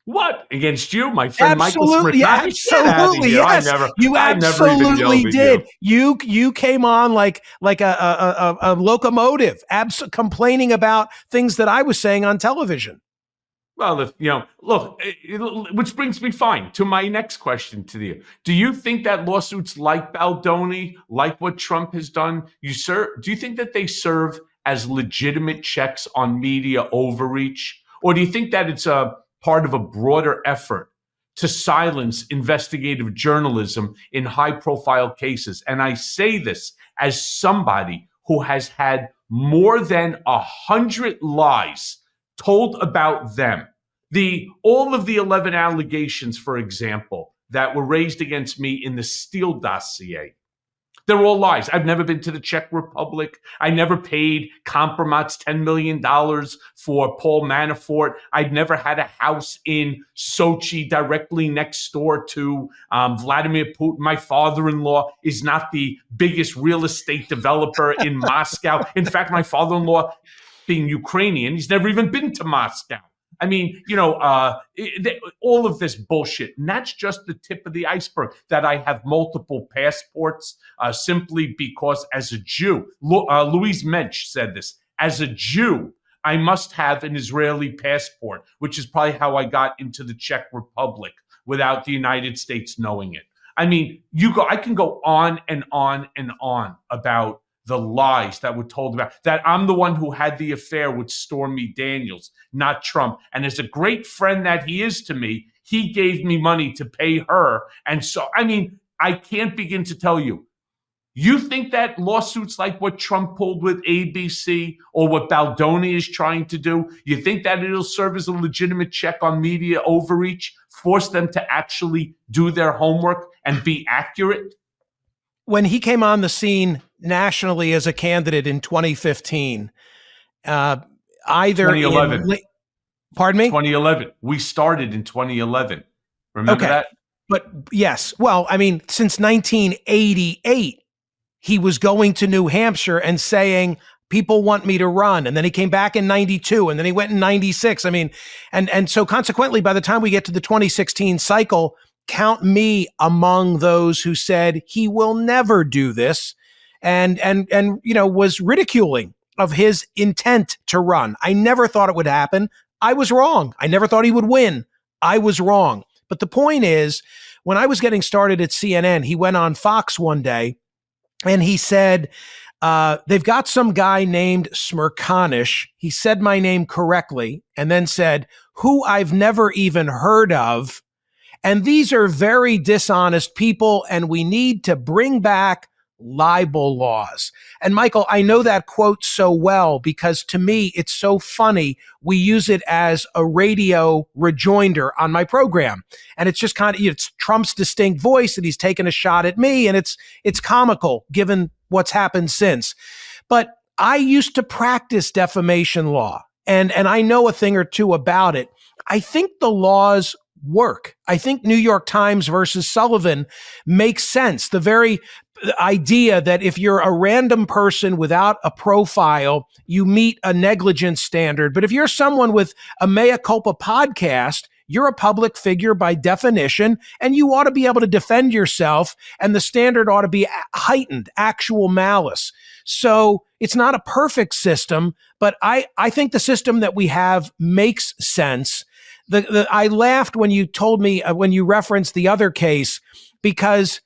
What? Against you, my friend Absolutely, Michael Smerconish? Absolutely, yes. I never even did. You came on like a locomotive, complaining about things that I was saying on television. Well, look, which brings me fine to my next question to you. Do you think that lawsuits like Baldoni, like what Trump has done, do you think that they serve as legitimate checks on media overreach? Or do you think that it's a part of a broader effort to silence investigative journalism in high-profile cases? And I say this as somebody who has had more than 100 lies told about them. All of the 11 allegations, for example, that were raised against me in the Steele dossier, they're all lies. I've never been to the Czech Republic. I never paid Compromat's $10 million for Paul Manafort. I'd never had a house in Sochi directly next door to Vladimir Putin. My father-in-law is not the biggest real estate developer in Moscow. In fact, my father-in-law, being Ukrainian, he's never even been to Moscow. I mean, all of this bullshit, and that's just the tip of the iceberg, that I have multiple passports simply because as a Jew, Louise Mensch said this, as a Jew, I must have an Israeli passport, which is probably how I got into the Czech Republic without the United States knowing it. I mean, I can go on and on and on about the lies that were told about, that I'm the one who had the affair with Stormy Daniels, not Trump. And as a great friend that he is to me, he gave me money to pay her. And so, I mean, I can't begin to tell you. You think that lawsuits like what Trump pulled with ABC or what Baldoni is trying to do, you think that it'll serve as a legitimate check on media overreach, force them to actually do their homework and be accurate? When he came on the scene nationally as a candidate in 2015, either 2011. Pardon me? 2011. We started in 2011. Remember that? But yes. Well, I mean, since 1988, he was going to New Hampshire and saying, people want me to run. And then he came back in 92 and then he went in 96. I mean, and so consequently, by the time we get to the 2016 cycle, count me among those who said he will never do this and was ridiculing of his intent to run. I never thought it would happen. I was wrong. I never thought he would win. I was wrong. But the point is, when I was getting started at CNN, he went on Fox one day and he said, they've got some guy named Smerconish. He said my name correctly and then said, who I've never even heard of. And these are very dishonest people, and we need to bring back libel laws. And Michael, I know that quote so well because to me, it's so funny. We use it as a radio rejoinder on my program. And it's just kind of, it's Trump's distinct voice and he's taken a shot at me. And it's comical given what's happened since. But I used to practice defamation law and I know a thing or two about it. I think the laws work. I think New York Times versus Sullivan makes sense. The very idea that if you're a random person without a profile, you meet a negligence standard. But if you're someone with a Mea Culpa podcast, you're a public figure by definition, and you ought to be able to defend yourself, and the standard ought to be heightened, actual malice. So it's not a perfect system, but I think the system that we have makes sense. I laughed when you told me, when you referenced the other case, because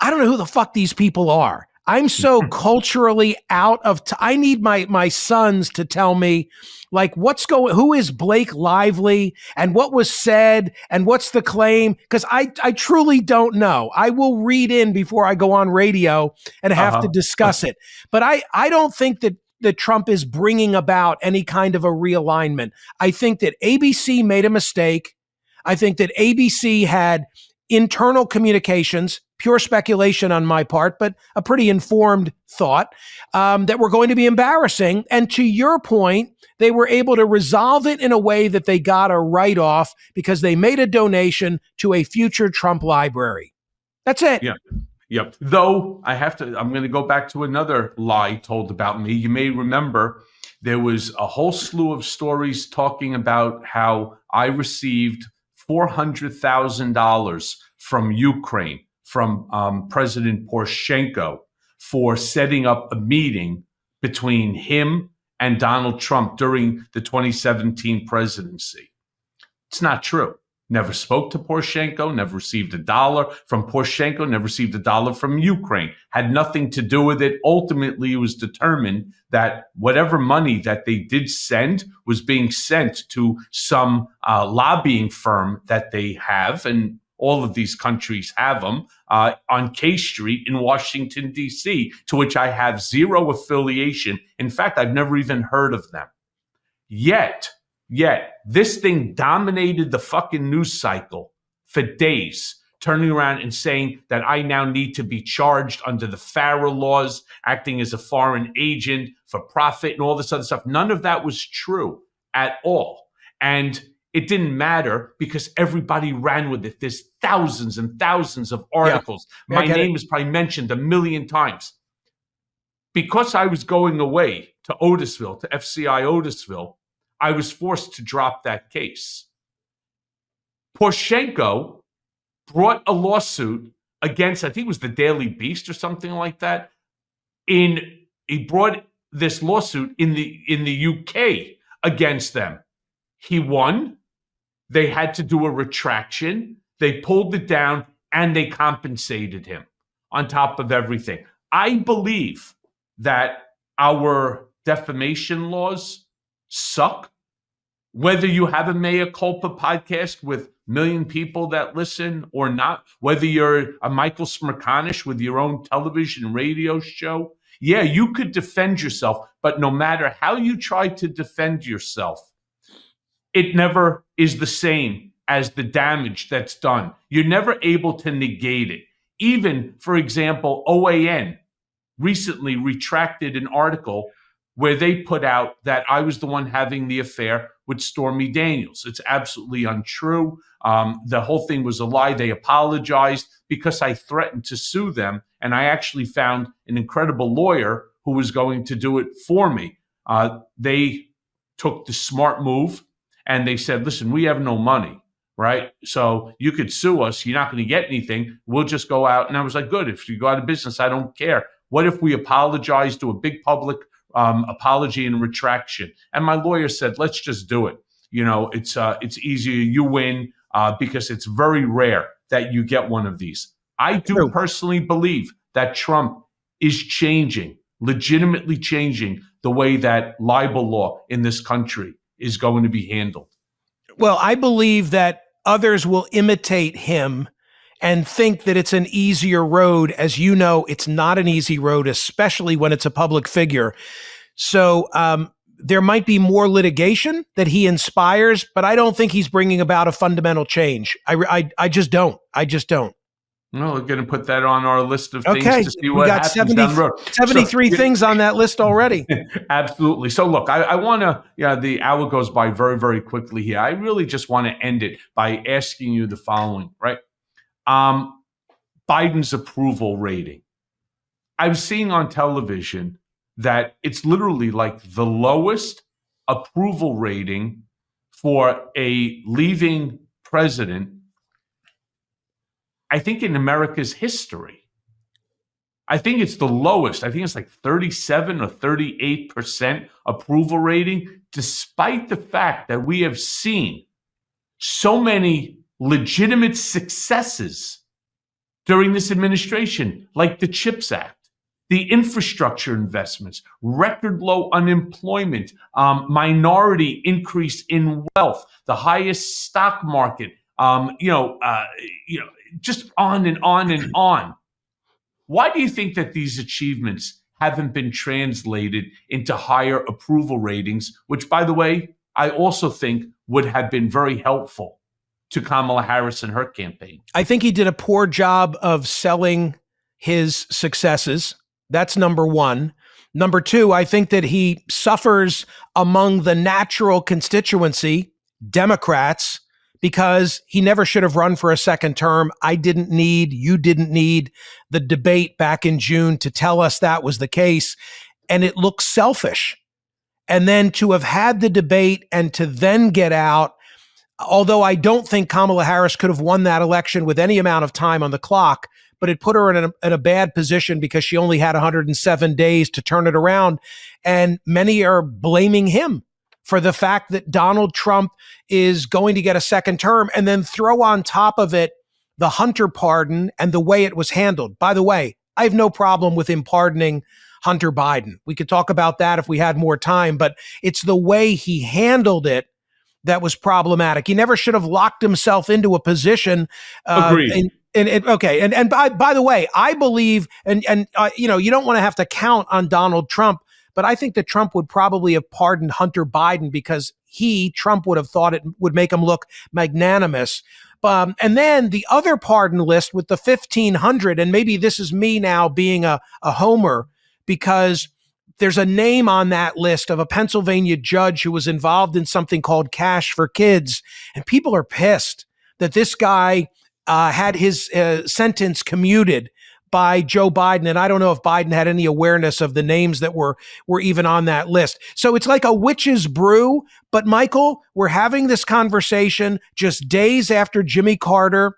I don't know who the fuck these people are. I'm so culturally out of I need my sons to tell me, like, who is Blake Lively and what was said and what's the claim? Because I truly don't know. I will read in before I go on radio and have to discuss it. But I don't think that Trump is bringing about any kind of a realignment. I think that ABC made a mistake. I think that ABC had internal communications, pure speculation on my part, but a pretty informed thought, that were going to be embarrassing. And to your point, they were able to resolve it in a way that they got a write-off because they made a donation to a future Trump library. That's it. Yeah. Yep. Though I'm going to go back to another lie told about me. You may remember there was a whole slew of stories talking about how I received $400,000 from Ukraine, from President Poroshenko, for setting up a meeting between him and Donald Trump during the 2017 presidency. It's not true. Never spoke to Poroshenko, never received a dollar from Poroshenko, never received a dollar from Ukraine. Had nothing to do with it. Ultimately, it was determined that whatever money that they did send was being sent to some lobbying firm that they have, and all of these countries have them, on K Street in Washington, D.C., to which I have zero affiliation. In fact, I've never even heard of them. Yet, this thing dominated the fucking news cycle for days, turning around and saying that I now need to be charged under the FARA laws, acting as a foreign agent for profit and all this other stuff. None of that was true at all. And it didn't matter because everybody ran with it. There's thousands and thousands of articles. Yeah. My name is probably mentioned a million times. Because I was going away to Otisville, to FCI Otisville, I was forced to drop that case. Poroshenko brought a lawsuit against, I think it was the Daily Beast or something like that. He brought this lawsuit in the UK against them. He won. They had to do a retraction. They pulled it down and they compensated him on top of everything. I believe that our defamation laws suck. Whether you have a Mea Culpa podcast with 1 million people that listen or not, whether you're a Michael Smerconish with your own television radio show, yeah, you could defend yourself, but no matter how you try to defend yourself, it never is the same as the damage that's done. You're never able to negate it. Even, for example, OAN recently retracted an article where they put out that I was the one having the affair with Stormy Daniels. It's absolutely untrue. The whole thing was a lie. They apologized because I threatened to sue them, and I actually found an incredible lawyer who was going to do it for me. They took the smart move, and they said, listen, we have no money, right? So you could sue us. You're not going to get anything. We'll just go out. And I was like, good. If you go out of business, I don't care. What if we apologize, do a big public apology and retraction? And my lawyer said, let's just do it. You know, it's easier. You win because it's very rare that you get one of these. I do personally believe that Trump is changing, legitimately changing the way that libel law in this country is going to be handled. Well, I believe that others will imitate him and think that it's an easier road. As you know, it's not an easy road, especially when it's a public figure. So there might be more litigation that he inspires, but I don't think he's bringing about a fundamental change. I just don't. No, we're going to put that on our list of things to see what happens down the road. 73 things on that list already. Absolutely. So look, I want to, the hour goes by very, very quickly here. I really just want to end it by asking you the following, right? Biden's approval rating. I was seeing on television that it's literally like the lowest approval rating for a leaving president, I think, in America's history. I think it's the lowest. I think it's like 37 or 38% approval rating, despite the fact that we have seen so many legitimate successes during this administration, like the CHIPS Act, the infrastructure investments, record low unemployment, minority increase in wealth, the highest stock market, just on and on and on. Why do you think that these achievements haven't been translated into higher approval ratings, which, by the way, I also think would have been very helpful to Kamala Harris and her campaign. I think he did a poor job of selling his successes. That's number one. Number two, I think that he suffers among the natural constituency, Democrats, because he never should have run for a second term. You didn't need the debate back in June to tell us that was the case. And it looks selfish. And then to have had the debate and to then get out, although I don't think Kamala Harris could have won that election with any amount of time on the clock, but it put her in a bad position because she only had 107 days to turn it around. And many are blaming him for the fact that Donald Trump is going to get a second term, and then throw on top of it the Hunter pardon and the way it was handled. By the way, I have no problem with him pardoning Hunter Biden. We could talk about that if we had more time, but it's the way he handled it that was problematic. He never should have locked himself into a position. Agreed. And by the way, I believe, you don't want to have to count on Donald Trump, but I think that Trump would probably have pardoned Hunter Biden because Trump would have thought it would make him look magnanimous. And then the other pardon list with the 1,500, and maybe this is me now being a homer, because there's a name on that list of a Pennsylvania judge who was involved in something called Cash for Kids. And people are pissed that this guy had his sentence commuted by Joe Biden. And I don't know if Biden had any awareness of the names that were even on that list. So it's like a witch's brew. But Michael, we're having this conversation just days after Jimmy Carter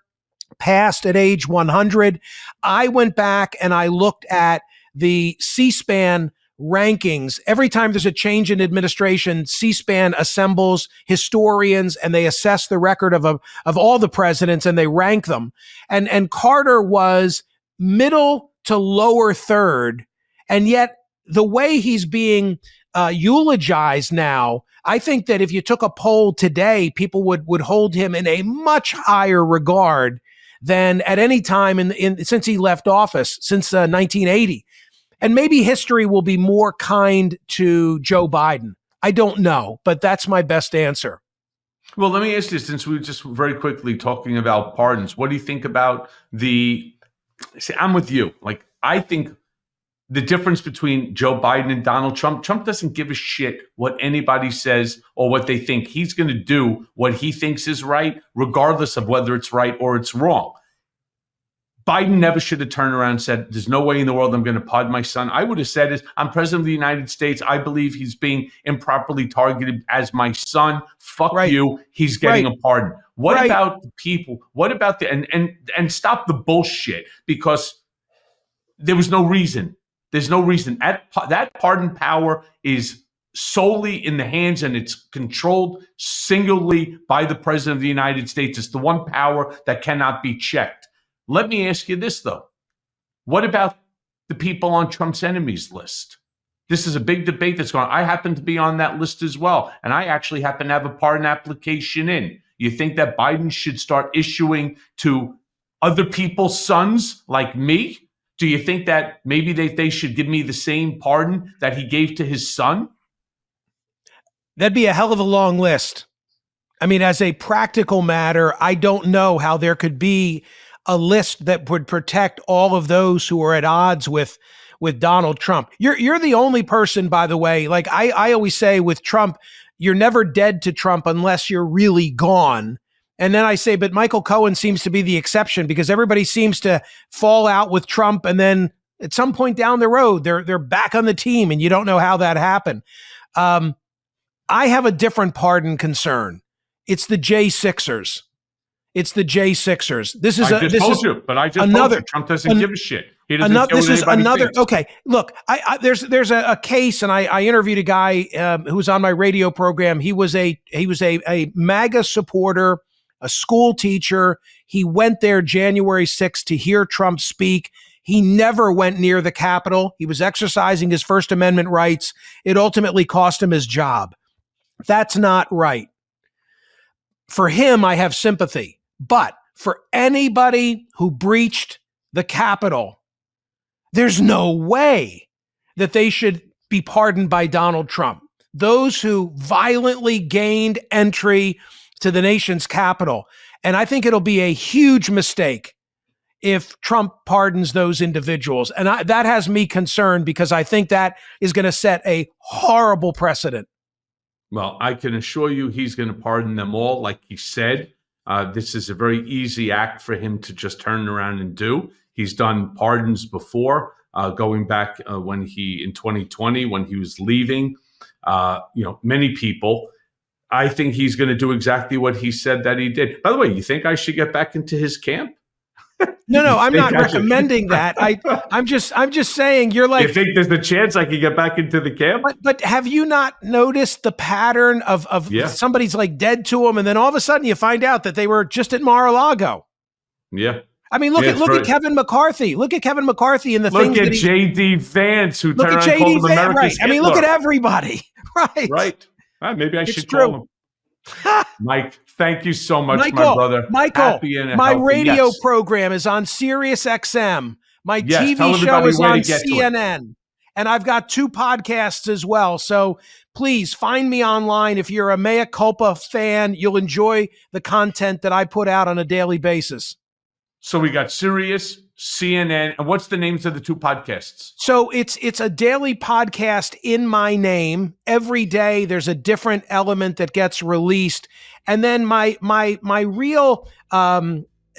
passed at age 100. I went back and I looked at the C-SPAN rankings. Every time there's a change in administration, C-SPAN assembles historians and they assess the record of all the presidents and they rank them. And Carter was middle to lower third. And yet the way he's being eulogized now, I think that if you took a poll today, people would hold him in a much higher regard than at any time since he left office, since 1980. And maybe history will be more kind to Joe Biden. I don't know, but that's my best answer. Well, let me ask you, since we were just very quickly talking about pardons, what do you think about I'm with you. Like, I think the difference between Joe Biden and Donald Trump doesn't give a shit what anybody says or what they think. He's going to do what he thinks is right, regardless of whether it's right or it's wrong. Biden never should have turned around and said, there's no way in the world I'm going to pardon my son. I would have said, I'm president of the United States. I believe he's being improperly targeted as my son. Fuck you. He's getting a pardon. What about the people? What about and stop the bullshit, because there was no reason. There's no reason. That pardon power is solely in the hands, and it's controlled singularly by the president of the United States. It's the one power that cannot be checked. Let me ask you this, though. What about the people on Trump's enemies list? This is a big debate that's going on. I happen to be on that list as well, and I actually happen to have a pardon application in. You think that Biden should start issuing to other people's sons like me? Do you think that maybe they should give me the same pardon that he gave to his son? That'd be a hell of a long list. I mean, as a practical matter, I don't know how there could be a list that would protect all of those who are at odds with Donald Trump. You're the only person, by the way, like I always say with Trump, you're never dead to Trump unless you're really gone. And then I say, but Michael Cohen seems to be the exception, because everybody seems to fall out with Trump, and then at some point down the road, they're back on the team, and you don't know how that happened. I have a different pardon concern. It's the J6ers. It's the J6ers. This is I just told you. Trump doesn't give a shit. He doesn't care what anybody thinks. Okay, look, there's a case, and I interviewed a guy who was on my radio program. He was a MAGA supporter, a school teacher. He went there January 6th to hear Trump speak. He never went near the Capitol. He was exercising his First Amendment rights. It ultimately cost him his job. That's not right. For him, I have sympathy. But for anybody who breached the Capitol, there's no way that they should be pardoned by Donald Trump. Those who violently gained entry to the nation's capital. And I think it'll be a huge mistake if Trump pardons those individuals. And that has me concerned because I think that is going to set a horrible precedent. Well, I can assure you he's going to pardon them all. Like he said, this is a very easy act for him to just turn around and do. He's done pardons before, going back in 2020, when he was leaving, many people. I think he's going to do exactly what he said that he did. By the way, you think I should get back into his camp? No, I'm not recommending that. I'm just saying you're like. You think there's a chance I could get back into the camp? But have you not noticed the pattern of somebody's like dead to them, and then all of a sudden you find out that they were just at Mar-a-Lago? Yeah. I mean, look at Kevin McCarthy. Look at Kevin McCarthy and the things. Look at J.D. Vance, who turned around and called him America's right. Hitler. I mean, look at everybody. Right. Maybe I should call him. Mike, thank you so much, my brother. Michael, my radio program is on SiriusXM. My TV show is on CNN. And I've got 2 podcasts as well. So please find me online. If you're a Mea Culpa fan, you'll enjoy the content that I put out on a daily basis. So we got Sirius, CNN, and what's the names of the 2 podcasts? So it's a daily podcast in my name. Every day there's a different element that gets released. And then my real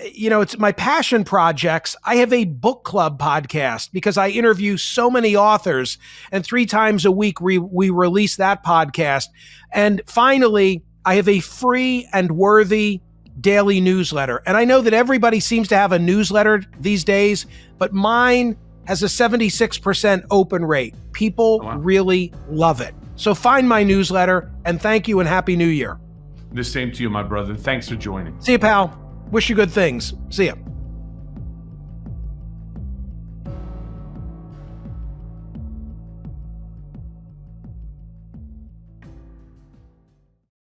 it's my passion projects. I have a book club podcast because I interview so many authors, and 3 times a week we release that podcast. And finally, I have a free and worthy daily newsletter. And I know that everybody seems to have a newsletter these days, but mine has a 76% open rate. People really love it. So find my newsletter, and thank you and Happy New Year. The same to you, my brother. Thanks for joining. See you, pal. Wish you good things. See ya.